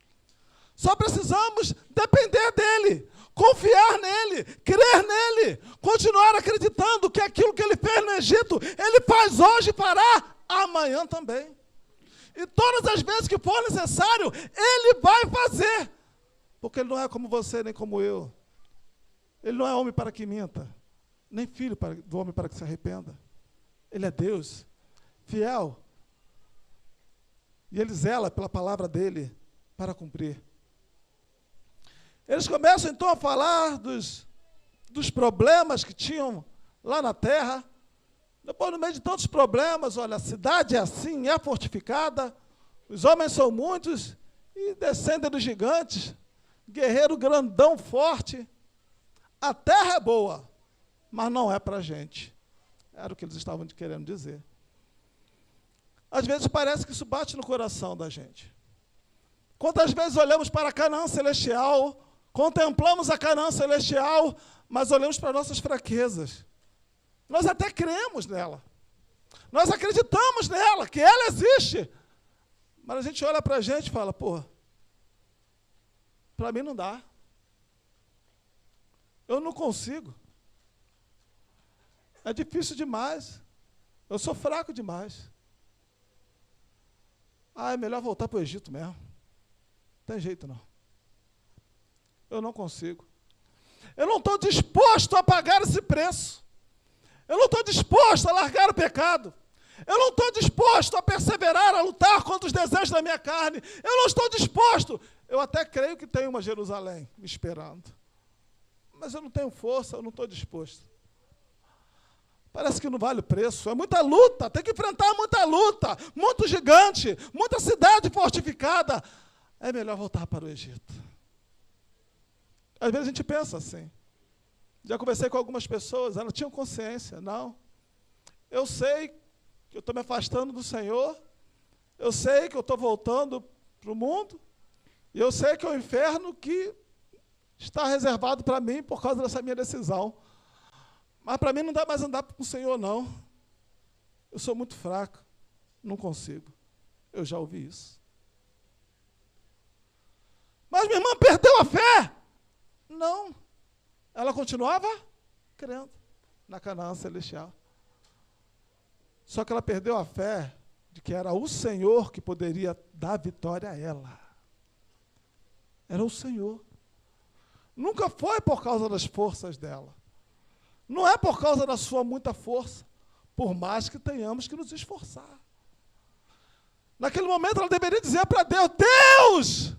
Só precisamos depender dEle, confiar nele, crer nele, continuar acreditando que aquilo que Ele fez no Egito, Ele faz hoje e fará amanhã também. E todas as vezes que for necessário, Ele vai fazer. Porque Ele não é como você, nem como eu. Ele não é homem para que minta, nem filho do homem para que se arrependa. Ele é Deus, fiel. E Ele zela pela palavra dEle para cumprir. Eles começam então a falar dos problemas que tinham lá na terra. Depois, no meio de tantos problemas, olha, a cidade é assim, é fortificada, os homens são muitos e descendem dos gigantes, guerreiro grandão, forte. A terra é boa, mas não é para a gente. Era o que eles estavam querendo dizer. Às vezes parece que isso bate no coração da gente. Quantas vezes olhamos para a Canaã celestial, contemplamos a Canaã celestial, mas olhamos para nossas fraquezas. Nós até cremos nela. Nós acreditamos nela, que ela existe. Mas a gente olha para a gente e fala, pô, para mim não dá. Eu não consigo. É difícil demais. Eu sou fraco demais. É melhor voltar para o Egito mesmo. Não tem jeito não. Eu não consigo. Eu não estou disposto a pagar esse preço. Eu não estou disposto a largar o pecado. Eu não estou disposto a perseverar, a lutar contra os desejos da minha carne. Eu não estou disposto. Eu até creio que tem uma Jerusalém me esperando. Mas eu não tenho força, eu não estou disposto. Parece que não vale o preço. É muita luta, tem que enfrentar muita luta. Muito gigante, muita cidade fortificada. É melhor voltar para o Egito. Às vezes a gente pensa assim. Já conversei com algumas pessoas, elas tinham consciência. Não, eu sei que eu estou me afastando do Senhor, eu sei que eu estou voltando para o mundo, e eu sei que é o inferno que está reservado para mim por causa dessa minha decisão. Mas para mim não dá mais andar com o Senhor, não. Eu sou muito fraco, não consigo. Eu já ouvi isso. Mas minha irmã perdeu a fé. Não. Ela continuava crendo na Canaã celestial. Só que ela perdeu a fé de que era o Senhor que poderia dar vitória a ela. Era o Senhor. Nunca foi por causa das forças dela. Não é por causa da sua muita força, por mais que tenhamos que nos esforçar. Naquele momento ela deveria dizer para Deus: Deus,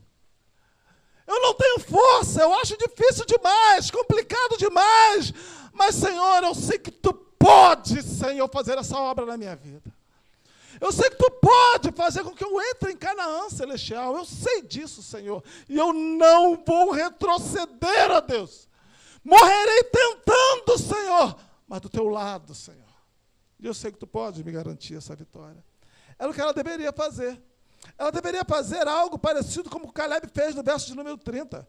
eu não tenho força, eu acho difícil demais, complicado demais, mas, Senhor, eu sei que Tu pode, Senhor, fazer essa obra na minha vida. Eu sei que Tu pode fazer com que eu entre em Canaã celestial. Eu sei disso, Senhor. E eu não vou retroceder, ó Deus. Morrerei tentando, Senhor, mas do Teu lado, Senhor. E eu sei que Tu pode me garantir essa vitória. Era o que ela deveria fazer. Ela deveria fazer algo parecido como Caleb fez no verso de número 30.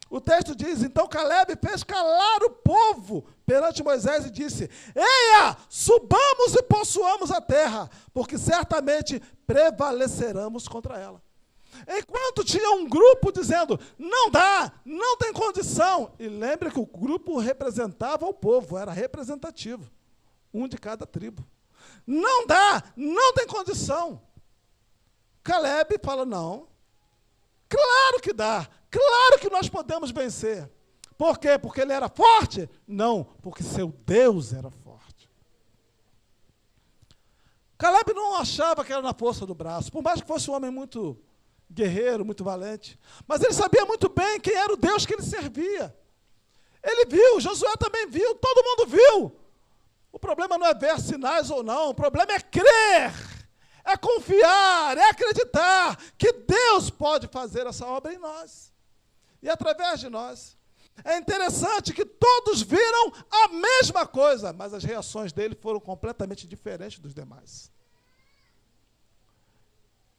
O texto diz: então Caleb fez calar o povo perante Moisés e disse: eia, subamos e possuamos a terra, porque certamente prevaleceremos contra ela. Enquanto tinha um grupo dizendo: não dá, não tem condição. E lembre que o grupo representava o povo, era representativo, um de cada tribo. Não dá, não tem condição. Caleb fala: não, claro que dá, claro que nós podemos vencer. Por quê? Porque ele era forte? Não, porque seu Deus era forte. Caleb não achava que era na força do braço, por mais que fosse um homem muito guerreiro, muito valente, mas ele sabia muito bem quem era o Deus que ele servia. Ele viu, Josué também viu, todo mundo viu. O problema não é ver sinais ou não, o problema é crer. É confiar, é acreditar que Deus pode fazer essa obra em nós e através de nós. É interessante que todos viram a mesma coisa, mas as reações dele foram completamente diferentes dos demais.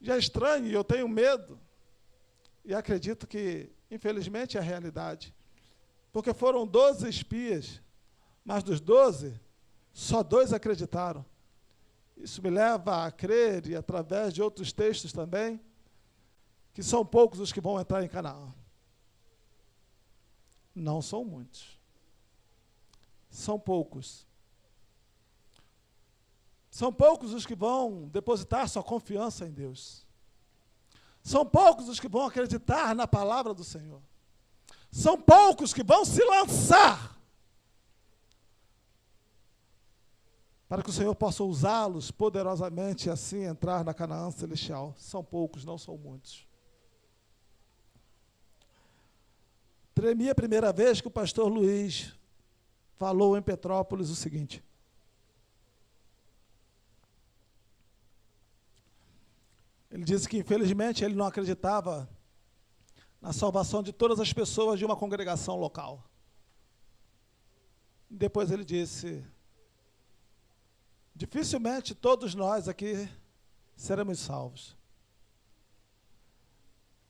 Já é estranho, e eu tenho medo, e acredito que, infelizmente, é a realidade, porque foram 12 espias, mas dos 12, só 2 acreditaram. Isso me leva a crer, e através de outros textos também, que são poucos os que vão entrar em Canaã. Não são muitos. São poucos. São poucos os que vão depositar sua confiança em Deus. São poucos os que vão acreditar na palavra do Senhor. São poucos que vão se lançar para que o Senhor possa usá-los poderosamente e assim entrar na Canaã celestial. São poucos, não são muitos. Tremi a primeira vez que o pastor Luiz falou em Petrópolis o seguinte: ele disse que, infelizmente, ele não acreditava na salvação de todas as pessoas de uma congregação local. Depois ele disse: dificilmente todos nós aqui seremos salvos.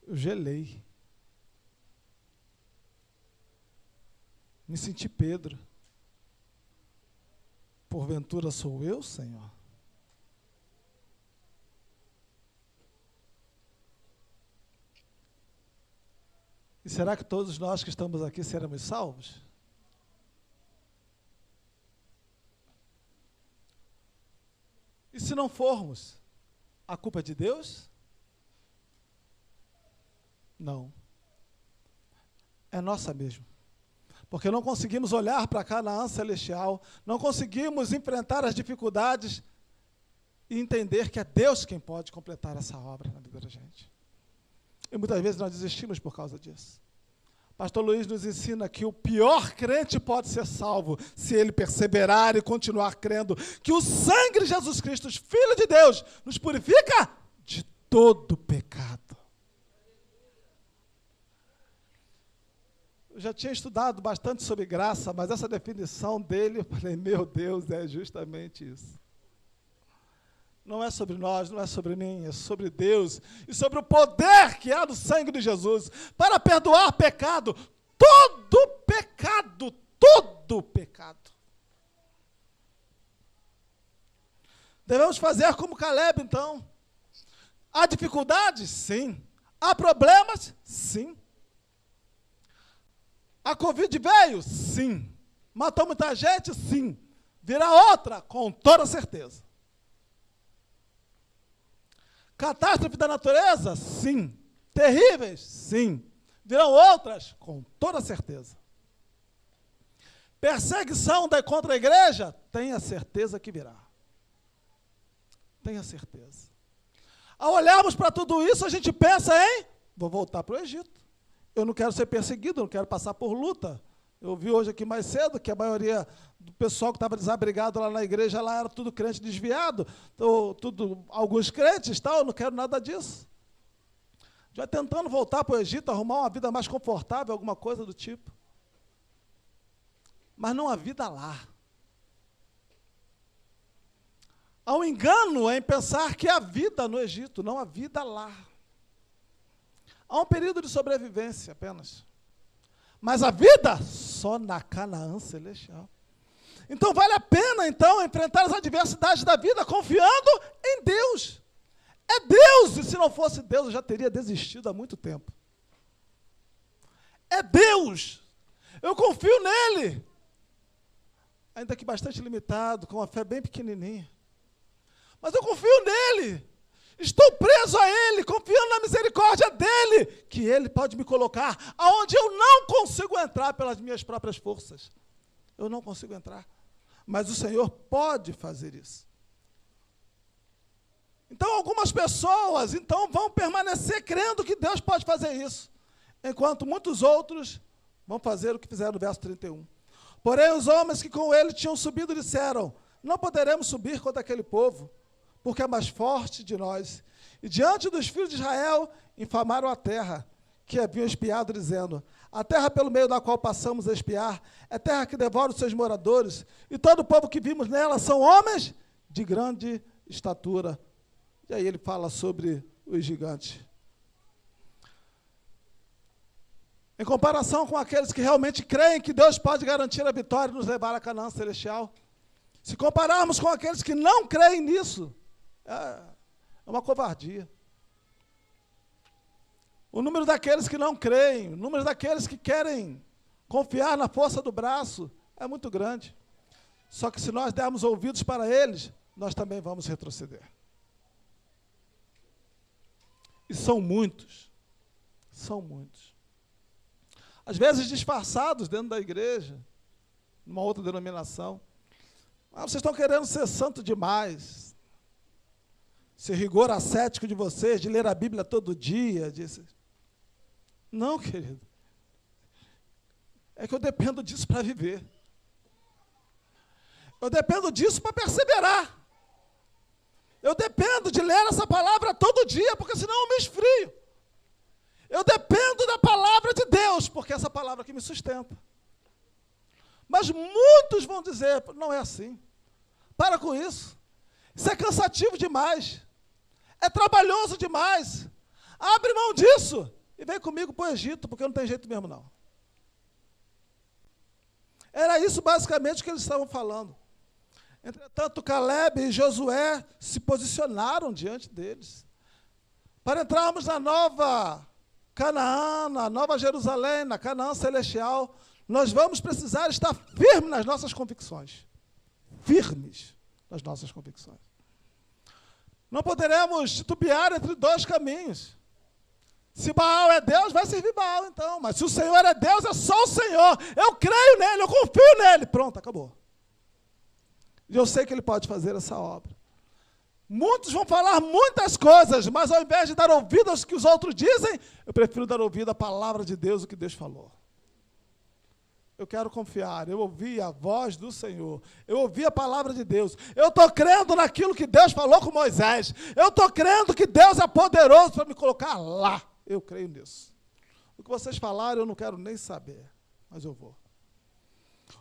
Eu gelei. Me senti Pedro. Porventura sou eu, Senhor? E será que todos nós que estamos aqui seremos salvos? E se não formos, a culpa é de Deus? Não. É nossa mesmo. Porque não conseguimos olhar para Canaã celestial, não conseguimos enfrentar as dificuldades e entender que é Deus quem pode completar essa obra na vida da gente. E muitas vezes nós desistimos por causa disso. Pastor Luiz nos ensina que o pior crente pode ser salvo se ele perseverar e continuar crendo que o sangue de Jesus Cristo, Filho de Deus, nos purifica de todo pecado. Eu já tinha estudado bastante sobre graça, mas essa definição dele, eu falei, meu Deus, é justamente isso. Não é sobre nós, não é sobre mim, é sobre Deus e sobre o poder que há no sangue de Jesus para perdoar pecado, todo pecado, todo pecado. Devemos fazer como Caleb, então. Há dificuldades? Sim. Há problemas? Sim. A Covid veio? Sim. Matou muita gente? Sim. Virá outra? Com toda certeza. Catástrofe da natureza? Sim. Terríveis? Sim. Virão outras? Com toda certeza. Perseguição contra a igreja? Tenha certeza que virá. Tenha certeza. Ao olharmos para tudo isso, a gente pensa em, vou voltar para o Egito. Eu não quero ser perseguido, eu não quero passar por luta. Eu vi hoje aqui mais cedo que a maioria do pessoal que estava desabrigado lá na igreja, lá era tudo crente desviado, alguns crentes, tal, eu não quero nada disso. Já tentando voltar para o Egito, arrumar uma vida mais confortável, alguma coisa do tipo. Mas não há vida lá. Há um engano em pensar que há vida no Egito, não há vida lá. Há um período de sobrevivência apenas. Mas a vida só na Canaã celestial. Então vale a pena, então, enfrentar as adversidades da vida confiando em Deus. É Deus, e se não fosse Deus, eu já teria desistido há muito tempo. É Deus. Eu confio nele. Ainda que bastante limitado, com uma fé bem pequenininha. Mas eu confio nele. Estou preso a Ele, confiando na misericórdia dEle, que Ele pode me colocar aonde eu não consigo entrar pelas minhas próprias forças. Eu não consigo entrar. Mas o Senhor pode fazer isso. Então, algumas pessoas vão permanecer crendo que Deus pode fazer isso, enquanto muitos outros vão fazer o que fizeram no verso 31. Porém, os homens que com ele tinham subido disseram, não poderemos subir contra aquele povo, porque é mais forte de nós. E diante dos filhos de Israel, infamaram a terra, que haviam espiado, dizendo, a terra pelo meio da qual passamos a espiar, é terra que devora os seus moradores, e todo o povo que vimos nela são homens de grande estatura. E aí ele fala sobre os gigantes. Em comparação com aqueles que realmente creem que Deus pode garantir a vitória e nos levar à Canaã celestial, se compararmos com aqueles que não creem nisso, é uma covardia. O número daqueles que não creem, o número daqueles que querem confiar na força do braço é muito grande. Só que se nós dermos ouvidos para eles, nós também vamos retroceder. E são muitos. São muitos. Às vezes disfarçados dentro da igreja, numa outra denominação. Ah, vocês estão querendo ser santo demais. Esse rigor ascético de vocês, de ler a Bíblia todo dia. Não, querido. É que eu dependo disso para viver. Eu dependo disso para perseverar. Eu dependo de ler essa palavra todo dia, porque senão eu me esfrio. Eu dependo da palavra de Deus, porque é essa palavra que me sustenta. Mas muitos vão dizer, não é assim. Para com isso. Isso é cansativo demais. É trabalhoso demais. Abre mão disso e vem comigo para o Egito, porque não tem jeito mesmo, não. Era isso basicamente que eles estavam falando. Entretanto, Caleb e Josué se posicionaram diante deles. Para entrarmos na nova Canaã, na nova Jerusalém, na Canaã celestial, nós vamos precisar estar firmes nas nossas convicções. Firmes nas nossas convicções. Não poderemos titubear entre dois caminhos. Se Baal é Deus, vai servir Baal então. Mas se o Senhor é Deus, é só o Senhor. Eu creio nele, eu confio nele. Pronto, acabou. E eu sei que ele pode fazer essa obra. Muitos vão falar muitas coisas, mas ao invés de dar ouvido aos que os outros dizem, eu prefiro dar ouvido à palavra de Deus, o que Deus falou. Eu quero confiar, eu ouvi a voz do Senhor, eu ouvi a palavra de Deus, eu estou crendo naquilo que Deus falou com Moisés, eu estou crendo que Deus é poderoso para me colocar lá, eu creio nisso. O que vocês falaram eu não quero nem saber, mas eu vou.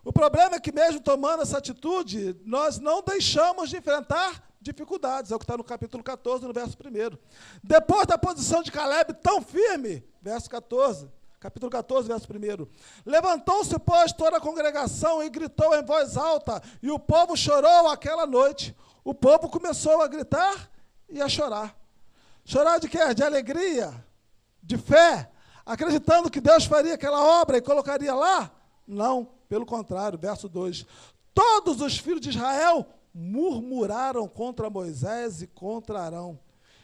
O problema é que mesmo tomando essa atitude, nós não deixamos de enfrentar dificuldades, é o que está no capítulo 14, no verso 1. Depois da posição de Caleb tão firme, verso 14, capítulo 14, verso 1. Levantou-se, pois, toda a congregação e gritou em voz alta, e o povo chorou aquela noite. O povo começou a gritar e a chorar. Chorar de quê? De alegria, de fé, acreditando que Deus faria aquela obra e colocaria lá? Não, pelo contrário, verso 2. Todos os filhos de Israel murmuraram contra Moisés e contra Arão.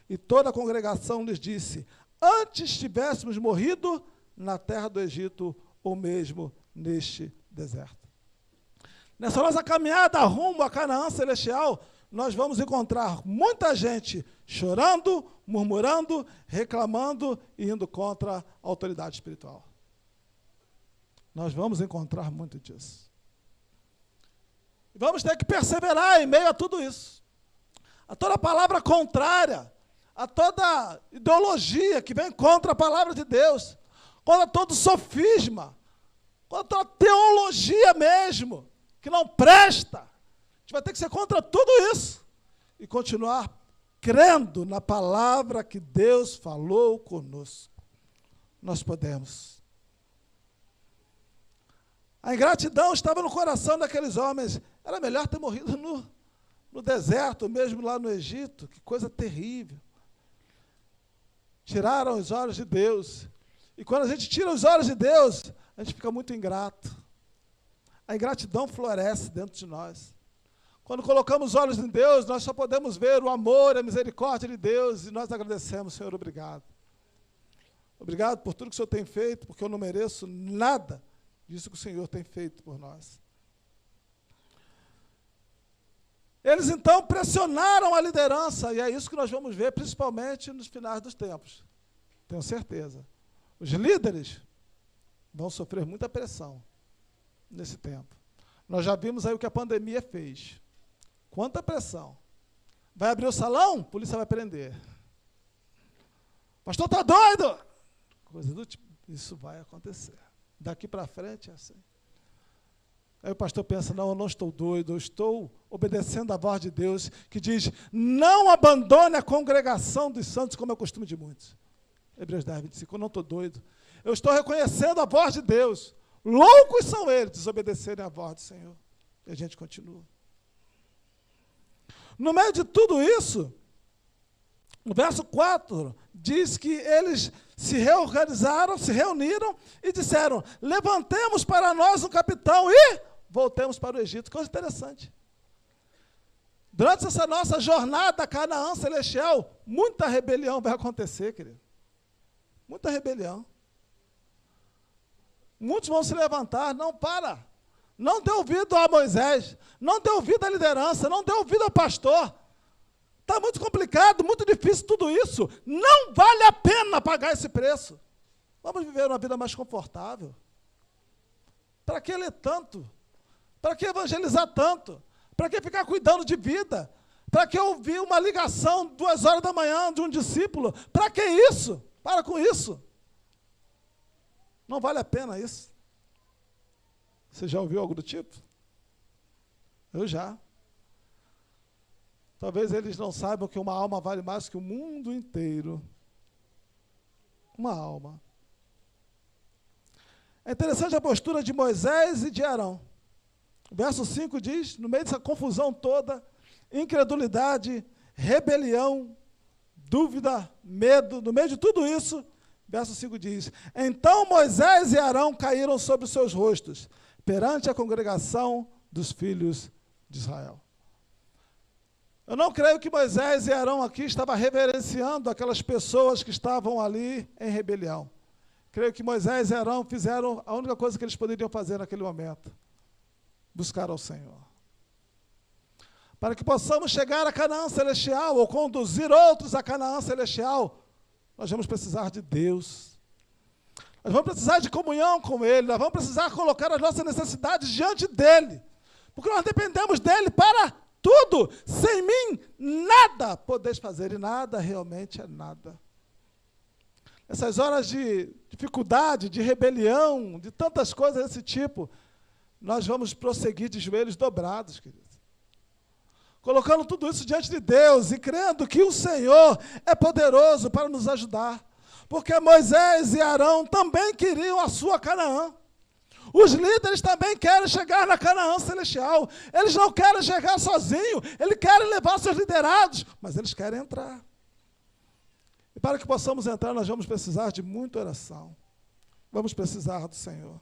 E toda a congregação lhes disse, antes tivéssemos morrido na terra do Egito, ou mesmo neste deserto. Nessa nossa caminhada rumo a Canaã celestial, nós vamos encontrar muita gente chorando, murmurando, reclamando e indo contra a autoridade espiritual. Nós vamos encontrar muito disso. Vamos ter que perseverar em meio a tudo isso. A toda palavra contrária, a toda ideologia que vem contra a palavra de Deus, contra todo sofisma, contra a teologia mesmo, que não presta. A gente vai ter que ser contra tudo isso e continuar crendo na palavra que Deus falou conosco. Nós podemos. A ingratidão estava no coração daqueles homens. Era melhor ter morrido no deserto, mesmo lá no Egito. Que coisa terrível. Tiraram os olhos de Deus. E quando a gente tira os olhos de Deus, a gente fica muito ingrato. A ingratidão floresce dentro de nós. Quando colocamos os olhos em Deus, nós só podemos ver o amor, a misericórdia de Deus, e nós agradecemos, Senhor, obrigado. Obrigado por tudo que o Senhor tem feito, porque eu não mereço nada disso que o Senhor tem feito por nós. Eles, então, pressionaram a liderança, e é isso que nós vamos ver, principalmente nos finais dos tempos. Tenho certeza. Os líderes vão sofrer muita pressão nesse tempo. Nós já vimos aí o que a pandemia fez. Quanta pressão. Vai abrir o salão? A polícia vai prender. Pastor, está doido? Coisa do tipo. Isso vai acontecer. Daqui para frente é assim. Aí o pastor pensa, não, eu não estou doido, eu estou obedecendo a voz de Deus, que diz, não abandone a congregação dos santos, como é o costume de muitos. Hebreus 10, 25, eu não estou doido. Eu estou reconhecendo a voz de Deus. Loucos são eles desobedecerem a voz do Senhor. E a gente continua. No meio de tudo isso, no verso 4, diz que eles se reorganizaram, se reuniram e disseram, levantemos para nós um capitão e voltemos para o Egito. Coisa interessante. Durante essa nossa jornada a Canaã celestial, muita rebelião vai acontecer, querido. Muita rebelião. Muitos vão se levantar, não para. Não dê ouvido a Moisés, não dê ouvido à liderança, não dê ouvido ao pastor. Está muito complicado, muito difícil tudo isso. Não vale a pena pagar esse preço. Vamos viver uma vida mais confortável. Para que ler tanto? Para que evangelizar tanto? Para que ficar cuidando de vida? Para que ouvir uma ligação 2 horas da manhã de um discípulo? Para que isso? Para com isso. Não vale a pena isso. Você já ouviu algo do tipo? Eu já. Talvez eles não saibam que uma alma vale mais que o mundo inteiro. Uma alma. É interessante a postura de Moisés e de Arão. O verso 5 diz, no meio dessa confusão toda, incredulidade, rebelião, dúvida, medo, no meio de tudo isso, verso 5 diz, então Moisés e Arão caíram sobre os seus rostos, perante a congregação dos filhos de Israel. Eu não creio que Moisés e Arão aqui estavam reverenciando aquelas pessoas que estavam ali em rebelião. Creio que Moisés e Arão fizeram a única coisa que eles poderiam fazer naquele momento: buscar ao Senhor. Para que possamos chegar a Canaã celestial ou conduzir outros a Canaã celestial, nós vamos precisar de Deus. Nós vamos precisar de comunhão com Ele. Nós vamos precisar colocar as nossas necessidades diante dEle. Porque nós dependemos dEle para tudo. Sem mim, nada podeis fazer. E nada realmente é nada. Nessas horas de dificuldade, de rebelião, de tantas coisas desse tipo, nós vamos prosseguir de joelhos dobrados, queridos. Colocando tudo isso diante de Deus e crendo que o Senhor é poderoso para nos ajudar. Porque Moisés e Arão também queriam a sua Canaã. Os líderes também querem chegar na Canaã celestial. Eles não querem chegar sozinhos, eles querem levar seus liderados, mas eles querem entrar. E para que possamos entrar, nós vamos precisar de muita oração. Vamos precisar do Senhor.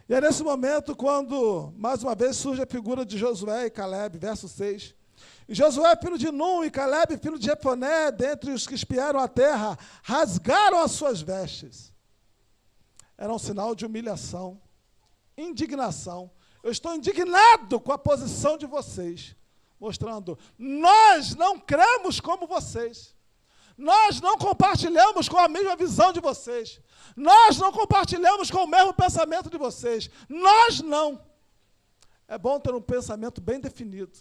E é nesse momento quando, mais uma vez, surge a figura de Josué e Calebe, verso 6. E Josué, filho de Nun, e Calebe, filho de Jefoné, dentre os que espiaram a terra, rasgaram as suas vestes. Era um sinal de humilhação, indignação. Eu estou indignado com a posição de vocês, mostrando, nós não cremos como vocês. Nós não compartilhamos com a mesma visão de vocês. Nós não compartilhamos com o mesmo pensamento de vocês. Nós não. É bom ter um pensamento bem definido.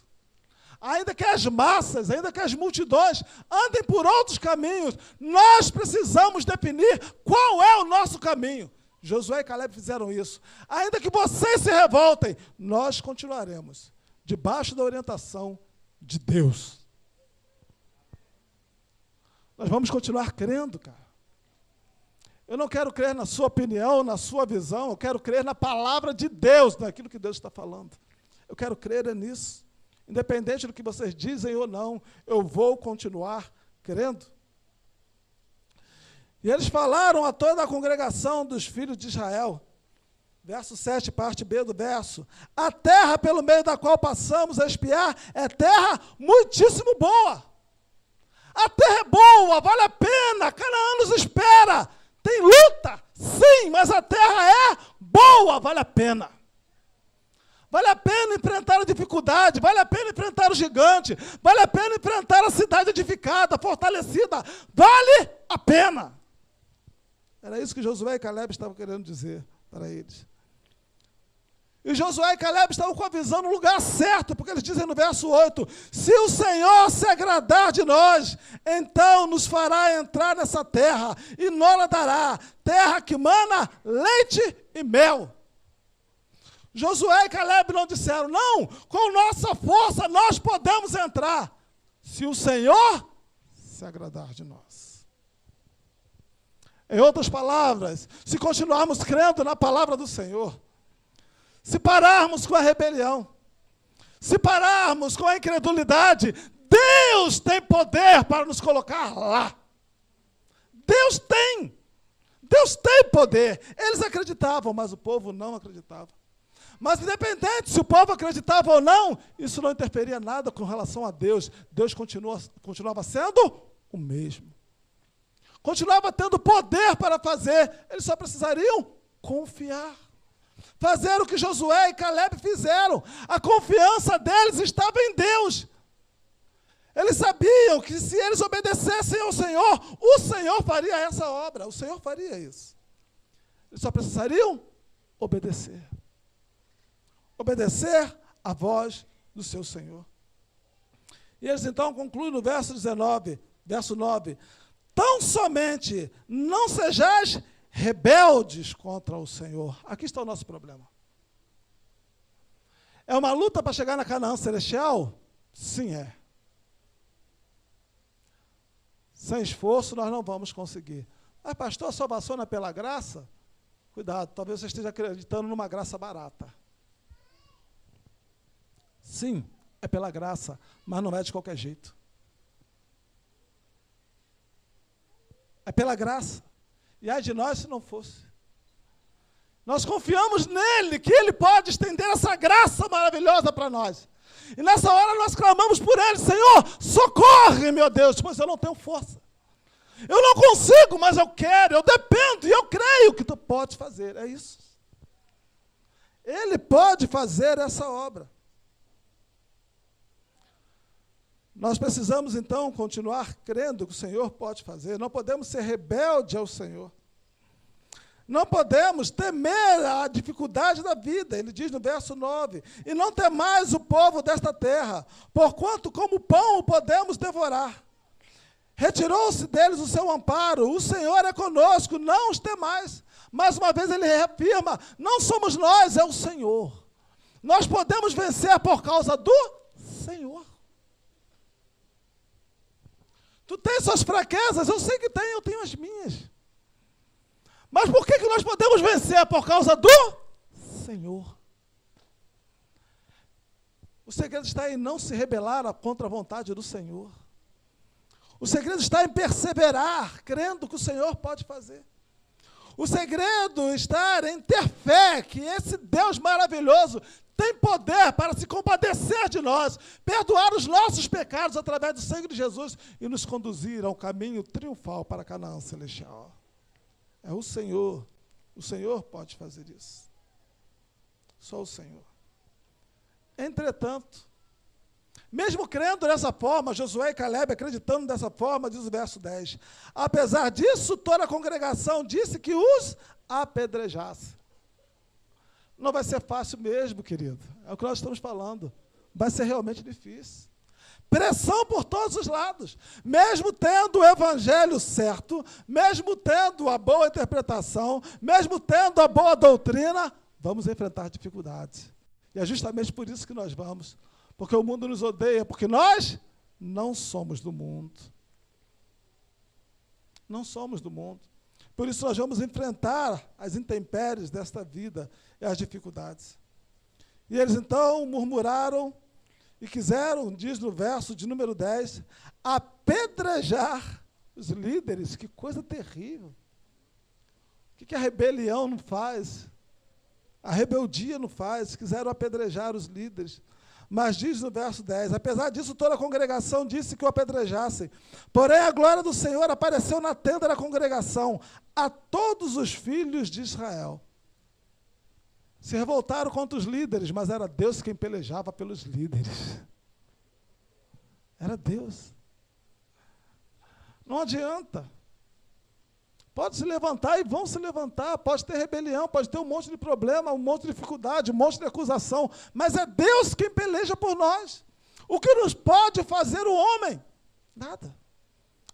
Ainda que as massas, ainda que as multidões andem por outros caminhos, nós precisamos definir qual é o nosso caminho. Josué e Calebe fizeram isso. Ainda que vocês se revoltem, nós continuaremos debaixo da orientação de Deus. Nós vamos continuar crendo, cara. Eu não quero crer na sua opinião, na sua visão, eu quero crer na palavra de Deus, naquilo que Deus está falando. Eu quero crer nisso. Independente do que vocês dizem ou não, eu vou continuar crendo. E eles falaram a toda a congregação dos filhos de Israel, verso 7, parte B do verso: a terra pelo meio da qual passamos a espiar é terra muitíssimo boa. A terra é boa, vale a pena, Canaã nos espera. Tem luta, sim, mas a terra é boa, vale a pena. Vale a pena enfrentar a dificuldade, vale a pena enfrentar o gigante, vale a pena enfrentar a cidade edificada, fortalecida, vale a pena. Era isso que Josué e Calebe estavam querendo dizer para eles. E Josué e Calebe estavam com a visão no lugar certo, porque eles dizem no verso 8, se o Senhor se agradar de nós, então nos fará entrar nessa terra, e nós dará, terra que mana leite e mel. Josué e Calebe não disseram, não, com nossa força nós podemos entrar, se o Senhor se agradar de nós. Em outras palavras, se continuarmos crendo na palavra do Senhor, se pararmos com a rebelião, se pararmos com a incredulidade, Deus tem poder para nos colocar lá. Deus tem poder. Eles acreditavam, mas o povo não acreditava. Mas independente se o povo acreditava ou não, isso não interferia nada com relação a Deus. Deus continuava sendo o mesmo. Continuava tendo poder para fazer. Eles só precisariam confiar. Fazer o que Josué e Calebe fizeram. A confiança deles estava em Deus. Eles sabiam que se eles obedecessem ao Senhor, o Senhor faria essa obra. O Senhor faria isso. Eles só precisariam obedecer. Obedecer à voz do seu Senhor. E eles então concluem no verso 9. Tão somente não sejais rebeldes contra o Senhor. Aqui está o nosso problema. É uma luta para chegar na Canaã celestial? Sim, é. Sem esforço nós não vamos conseguir. Mas pastor, a salvação não é pela graça? Cuidado, talvez você esteja acreditando numa graça barata. Sim, é pela graça, mas não é de qualquer jeito. É pela graça. E ai de nós se não fosse. Nós confiamos nele, que ele pode estender essa graça maravilhosa para nós. E nessa hora nós clamamos por Ele: Senhor, socorre, meu Deus, pois eu não tenho força. Eu não consigo, mas eu quero, eu dependo e eu creio que Tu podes fazer. É isso. Ele pode fazer essa obra. Nós precisamos, então, continuar crendo que o Senhor pode fazer. Não podemos ser rebelde ao Senhor. Não podemos temer a dificuldade da vida. Ele diz no verso 9: e não temais o povo desta terra, porquanto como pão o podemos devorar. Retirou-se deles o seu amparo. O Senhor é conosco, não os temais. Mais uma vez ele reafirma: não somos nós, é o Senhor. Nós podemos vencer por causa do Senhor. Tu tens suas fraquezas, eu sei que tem, eu tenho as minhas. Mas por que nós podemos vencer? Por causa do Senhor. O segredo está em não se rebelar contra a vontade do Senhor. O segredo está em perseverar, crendo que o Senhor pode fazer. O segredo está em ter fé que esse Deus maravilhoso tem poder para se compadecer de nós, perdoar os nossos pecados através do sangue de Jesus e nos conduzir ao caminho triunfal para Canaã celestial. É o Senhor pode fazer isso. Só o Senhor. Entretanto, mesmo crendo dessa forma, Josué e Caleb acreditando dessa forma, diz o verso 10, apesar disso, toda a congregação disse que os apedrejasse. Não vai ser fácil mesmo, querido. É o que nós estamos falando. Vai ser realmente difícil. Pressão por todos os lados. Mesmo tendo o evangelho certo, mesmo tendo a boa interpretação, mesmo tendo a boa doutrina, vamos enfrentar dificuldades. E é justamente por isso que nós vamos. Porque o mundo nos odeia, porque nós não somos do mundo. Não somos do mundo. Por isso nós vamos enfrentar as intempéries desta vida e as dificuldades. E eles então murmuraram e quiseram, diz no verso de número 10, apedrejar os líderes. Que coisa terrível. O que a rebelião não faz? A rebeldia não faz. Quiseram apedrejar os líderes. Mas diz no verso 10, apesar disso, toda a congregação disse que o apedrejassem. Porém, a glória do Senhor apareceu na tenda da congregação a todos os filhos de Israel. Se revoltaram contra os líderes, mas era Deus quem pelejava pelos líderes. Era Deus. Não adianta. Pode se levantar e vão se levantar, pode ter rebelião, pode ter um monte de problema, um monte de dificuldade, um monte de acusação, mas é Deus quem peleja por nós. O que nos pode fazer o homem? Nada.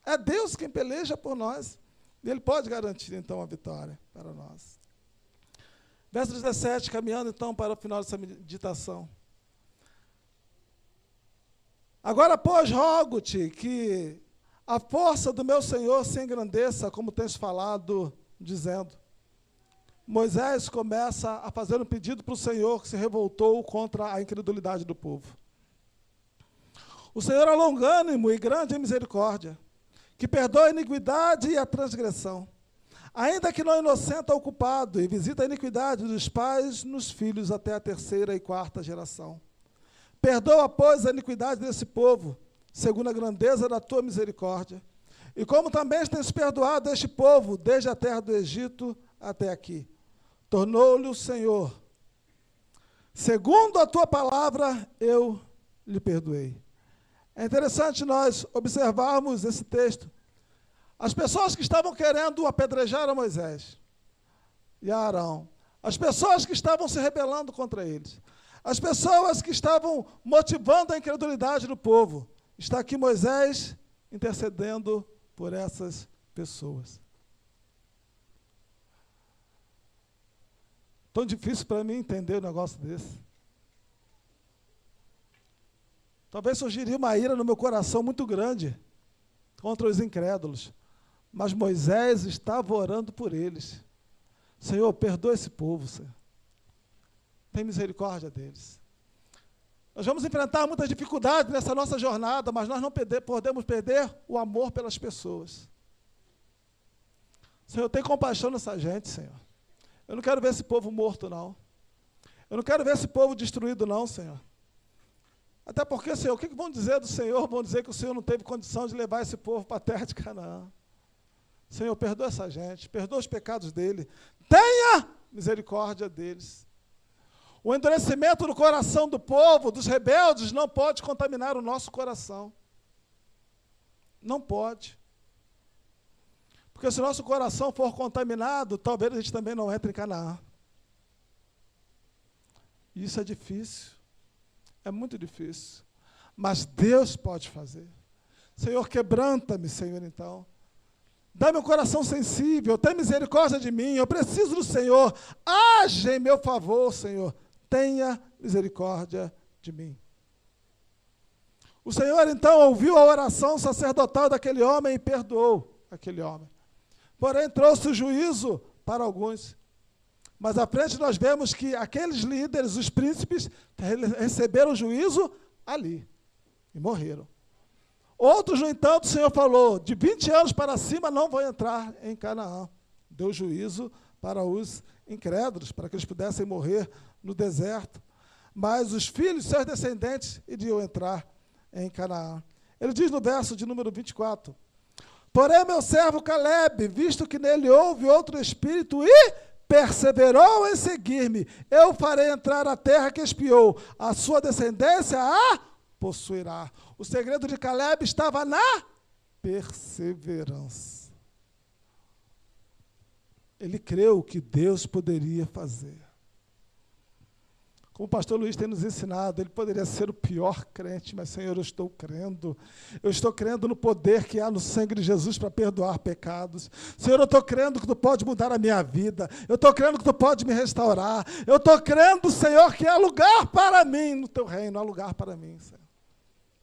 É Deus quem peleja por nós. E Ele pode garantir, então, a vitória para nós. Verso 17, caminhando, então, para o final dessa meditação. Agora, pois, rogo-te que a força do meu Senhor se engrandeça, como tens falado, dizendo. Moisés começa a fazer um pedido para o Senhor, que se revoltou contra a incredulidade do povo. O Senhor é longânimo e grande em misericórdia, que perdoa a iniquidade e a transgressão, ainda que não inocenta o culpado, e visita a iniquidade dos pais nos filhos até a 3ª e 4ª geração. Perdoa, pois, a iniquidade desse povo, segundo a grandeza da tua misericórdia, e como também tens perdoado este povo, desde a terra do Egito até aqui. Tornou-lhe o Senhor, segundo a tua palavra, eu lhe perdoei. É interessante nós observarmos esse texto. As pessoas que estavam querendo apedrejar a Moisés e a Arão, as pessoas que estavam se rebelando contra eles, as pessoas que estavam motivando a incredulidade do povo, está aqui Moisés intercedendo por essas pessoas. Tão difícil para mim entender um negócio desse. Talvez surgiria uma ira no meu coração muito grande contra os incrédulos. Mas Moisés estava orando por eles. Senhor, perdoa esse povo, Senhor. Tem misericórdia deles. Nós vamos enfrentar muitas dificuldades nessa nossa jornada, mas nós não podemos perder o amor pelas pessoas. Senhor, tem compaixão nessa gente, Senhor. Eu não quero ver esse povo morto, não. Eu não quero ver esse povo destruído, não, Senhor. Até porque, Senhor, o que vão dizer do Senhor? Vão dizer que o Senhor não teve condição de levar esse povo para a terra de Canaã. Senhor, perdoa essa gente, perdoa os pecados dele. Tenha misericórdia deles. O endurecimento do coração do povo, dos rebeldes, não pode contaminar o nosso coração. Não pode. Porque se o nosso coração for contaminado, talvez a gente também não entre em Canaã. Isso é difícil. É muito difícil. Mas Deus pode fazer. Senhor, quebranta-me, Senhor, então. Dá-me um coração sensível, tem misericórdia de mim, eu preciso do Senhor. Age em meu favor, Senhor. Tenha misericórdia de mim. O Senhor, então, ouviu a oração sacerdotal daquele homem e perdoou aquele homem. Porém, trouxe o juízo para alguns. Mas à frente nós vemos que aqueles líderes, os príncipes, receberam o juízo ali e morreram. Outros, no entanto, o Senhor falou, de 20 anos para cima não vão entrar em Canaã. Deu juízo para os incrédulos, para que eles pudessem morrer no deserto. Mas os filhos, seus descendentes, iriam entrar em Canaã. Ele diz no verso de número 24, porém, meu servo Caleb, visto que nele houve outro espírito e perseverou em seguir-me, eu farei entrar a terra que espiou, a sua descendência a possuirá. O segredo de Caleb estava na perseverança. Ele creu que Deus poderia fazer. Como o pastor Luiz tem nos ensinado, ele poderia ser o pior crente, mas, Senhor, eu estou crendo no poder que há no sangue de Jesus para perdoar pecados. Senhor, eu estou crendo que Tu pode mudar a minha vida, eu estou crendo que Tu pode me restaurar, eu estou crendo, Senhor, que há lugar para mim no Teu reino, há lugar para mim, Senhor,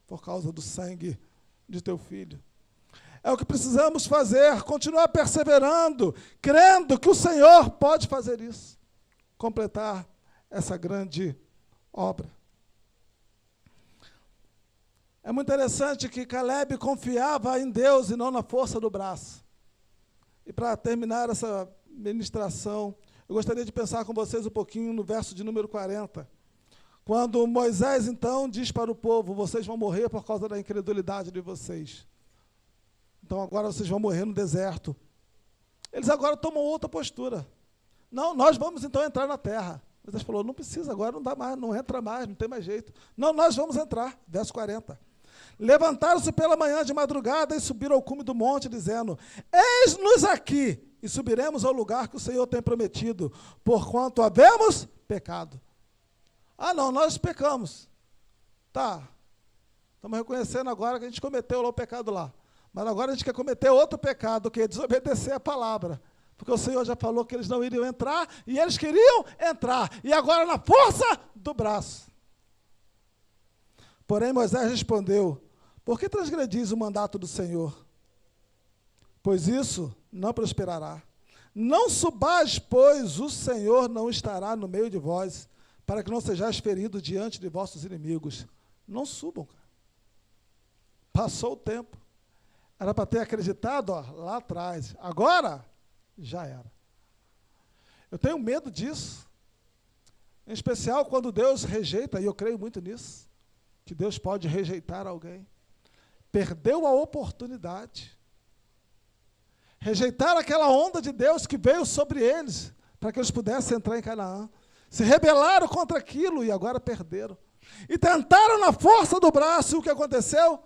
por causa do sangue de Teu Filho. É o que precisamos fazer, continuar perseverando, crendo que o Senhor pode fazer isso, completar essa grande obra. É muito interessante que Caleb confiava em Deus e não na força do braço. E para terminar essa ministração, eu gostaria de pensar com vocês um pouquinho no verso de número 40. Quando Moisés, então, diz para o povo, vocês vão morrer por causa da incredulidade de vocês. Então, agora vocês vão morrer no deserto. Eles agora tomam outra postura. Não, nós vamos, então, entrar na terra. Moisés falou, não precisa agora, não dá mais, não entra mais, não tem mais jeito. Não, nós vamos entrar. Verso 40. Levantaram-se pela manhã de madrugada e subiram ao cume do monte, dizendo, eis-nos aqui, e subiremos ao lugar que o Senhor tem prometido, porquanto havemos pecado. Ah, não, nós pecamos. Tá, estamos reconhecendo agora que a gente cometeu lá o pecado lá. Mas agora a gente quer cometer outro pecado, que é desobedecer a palavra. Porque o Senhor já falou que eles não iriam entrar, e eles queriam entrar, e agora na força do braço. Porém, Moisés respondeu, por que transgredis o mandato do Senhor? Pois isso não prosperará. Não subais, pois o Senhor não estará no meio de vós, para que não sejais feridos diante de vossos inimigos. Não subam, cara. Passou o tempo. Era para ter acreditado lá atrás. Agora, já era. Eu tenho medo disso. Em especial quando Deus rejeita, e eu creio muito nisso, que Deus pode rejeitar alguém. Perdeu a oportunidade. Rejeitar aquela onda de Deus que veio sobre eles, para que eles pudessem entrar em Canaã. Se rebelaram contra aquilo e agora perderam. E tentaram na força do braço, e o que aconteceu?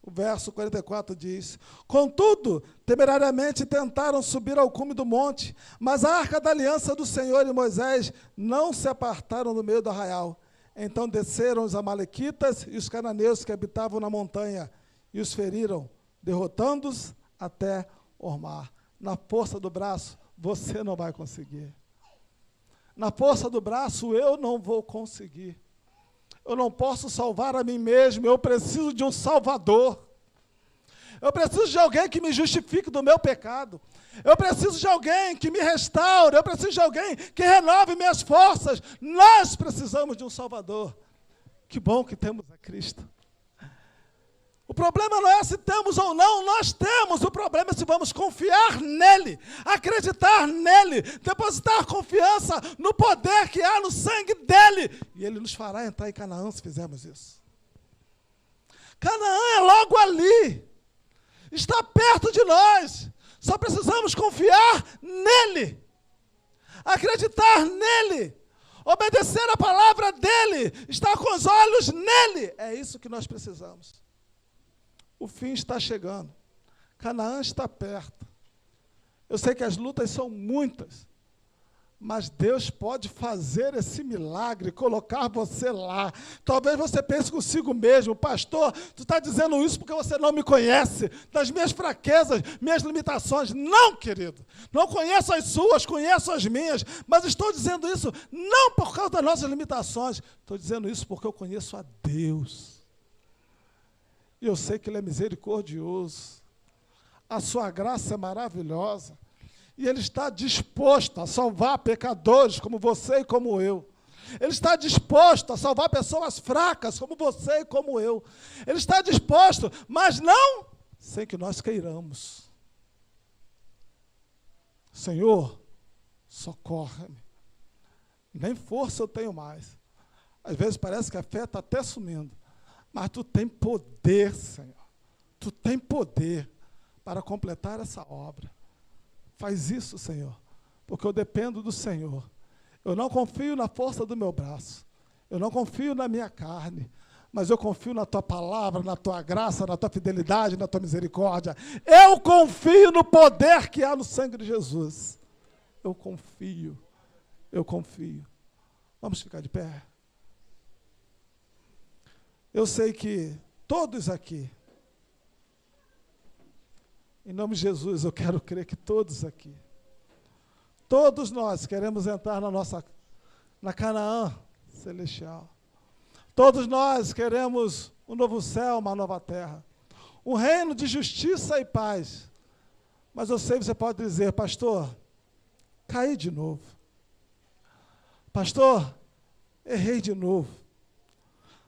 O verso 44 diz, contudo, temerariamente tentaram subir ao cume do monte, mas a arca da aliança do Senhor e Moisés não se apartaram do meio do arraial. Então desceram os amalequitas e os cananeus que habitavam na montanha, e os feriram, derrotando-os até Ormar. Na força do braço, você não vai conseguir. Na força do braço, eu não vou conseguir. Eu não posso salvar a mim mesmo, eu preciso de um Salvador. Eu preciso de alguém que me justifique do meu pecado. Eu preciso de alguém que me restaure. Eu preciso de alguém que renove minhas forças. Nós precisamos de um Salvador. Que bom que temos a Cristo. O problema não é se temos ou não, nós temos. O problema é se vamos confiar nele, acreditar nele, depositar confiança no poder que há no sangue dele. E ele nos fará entrar em Canaã se fizermos isso. Canaã é logo ali, está perto de nós. Só precisamos confiar nele, acreditar nele, obedecer a palavra dele, estar com os olhos nele. É isso que nós precisamos. O fim está chegando. Canaã está perto. Eu sei que as lutas são muitas, mas Deus pode fazer esse milagre, colocar você lá. Talvez você pense consigo mesmo: pastor, tu está dizendo isso porque você não me conhece, das minhas fraquezas, minhas limitações. Não, querido, não conheço as suas, conheço as minhas, mas estou dizendo isso não por causa das nossas limitações, estou dizendo isso porque eu conheço a Deus. E eu sei que Ele é misericordioso, a sua graça é maravilhosa, e Ele está disposto a salvar pecadores como você e como eu. Ele está disposto a salvar pessoas fracas como você e como eu. Ele está disposto, mas não sem que nós queiramos. Senhor, socorre-me. Nem força eu tenho mais. Às vezes parece que a fé está até sumindo. Mas tu tem poder, Senhor. Tu tem poder para completar essa obra. Faz isso, Senhor, porque eu dependo do Senhor. Eu não confio na força do meu braço. Eu não confio na minha carne. Mas eu confio na tua palavra, na tua graça, na tua fidelidade, na tua misericórdia. Eu confio no poder que há no sangue de Jesus. Eu confio. Eu confio. Vamos ficar de pé? Eu sei que todos aqui, em nome de Jesus, eu quero crer que todos aqui, todos nós queremos entrar na Canaã celestial. Todos nós queremos um novo céu, uma nova terra, um reino de justiça e paz. Mas eu sei que você pode dizer: pastor, caí de novo. Pastor, errei de novo.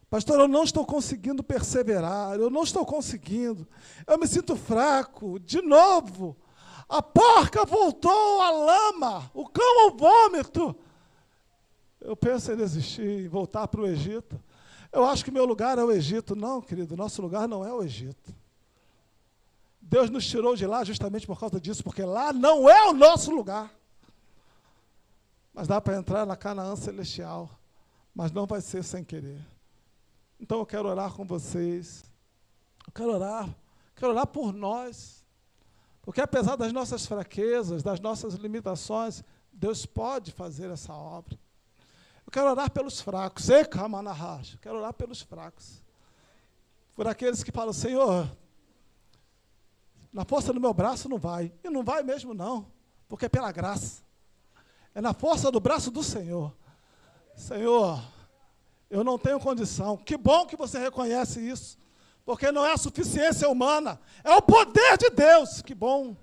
Pastor, eu não estou conseguindo perseverar, eu não estou conseguindo, eu me sinto fraco, de novo. A porca voltou à lama, o cão ao vômito. Eu penso em desistir, em voltar para o Egito. Eu acho que meu lugar é o Egito. Não, querido, nosso lugar não é o Egito. Deus nos tirou de lá justamente por causa disso, porque lá não é o nosso lugar. Mas dá para entrar na Canaã celestial, mas não vai ser sem querer. Então eu quero orar com vocês, eu quero orar por nós, porque apesar das nossas fraquezas, das nossas limitações, Deus pode fazer essa obra. Eu quero orar pelos fracos, eu quero orar pelos fracos, por aqueles que falam: Senhor, na força do meu braço não vai, e não vai mesmo não, porque é pela graça, é na força do braço do Senhor. Senhor, eu não tenho condição. Que bom que você reconhece isso, porque não é a suficiência humana, é o poder de Deus. Que bom,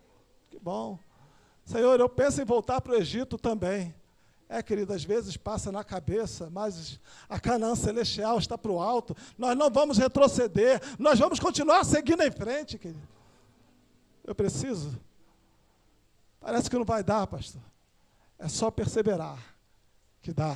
que bom. Senhor, eu penso em voltar para o Egito também. Querido, às vezes passa na cabeça, mas a Canaã celestial está para o alto. Nós não vamos retroceder, nós vamos continuar seguindo em frente, querido. Eu preciso. Parece que não vai dar, pastor. É só perseverar que dá.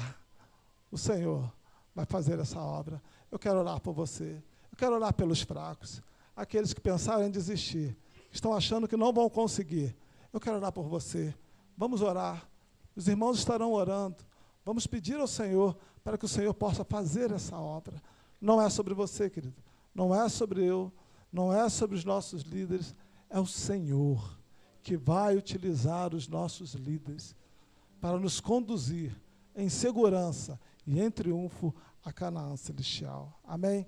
O Senhor vai fazer essa obra. Eu quero orar por você. Eu quero orar pelos fracos. Aqueles que pensaram em desistir, estão achando que não vão conseguir. Eu quero orar por você. Vamos orar. Os irmãos estarão orando. Vamos pedir ao Senhor para que o Senhor possa fazer essa obra. Não é sobre você, querido. Não é sobre eu. Não é sobre os nossos líderes. É o Senhor que vai utilizar os nossos líderes para nos conduzir em segurança e em triunfo a Canaã celestial. Amém?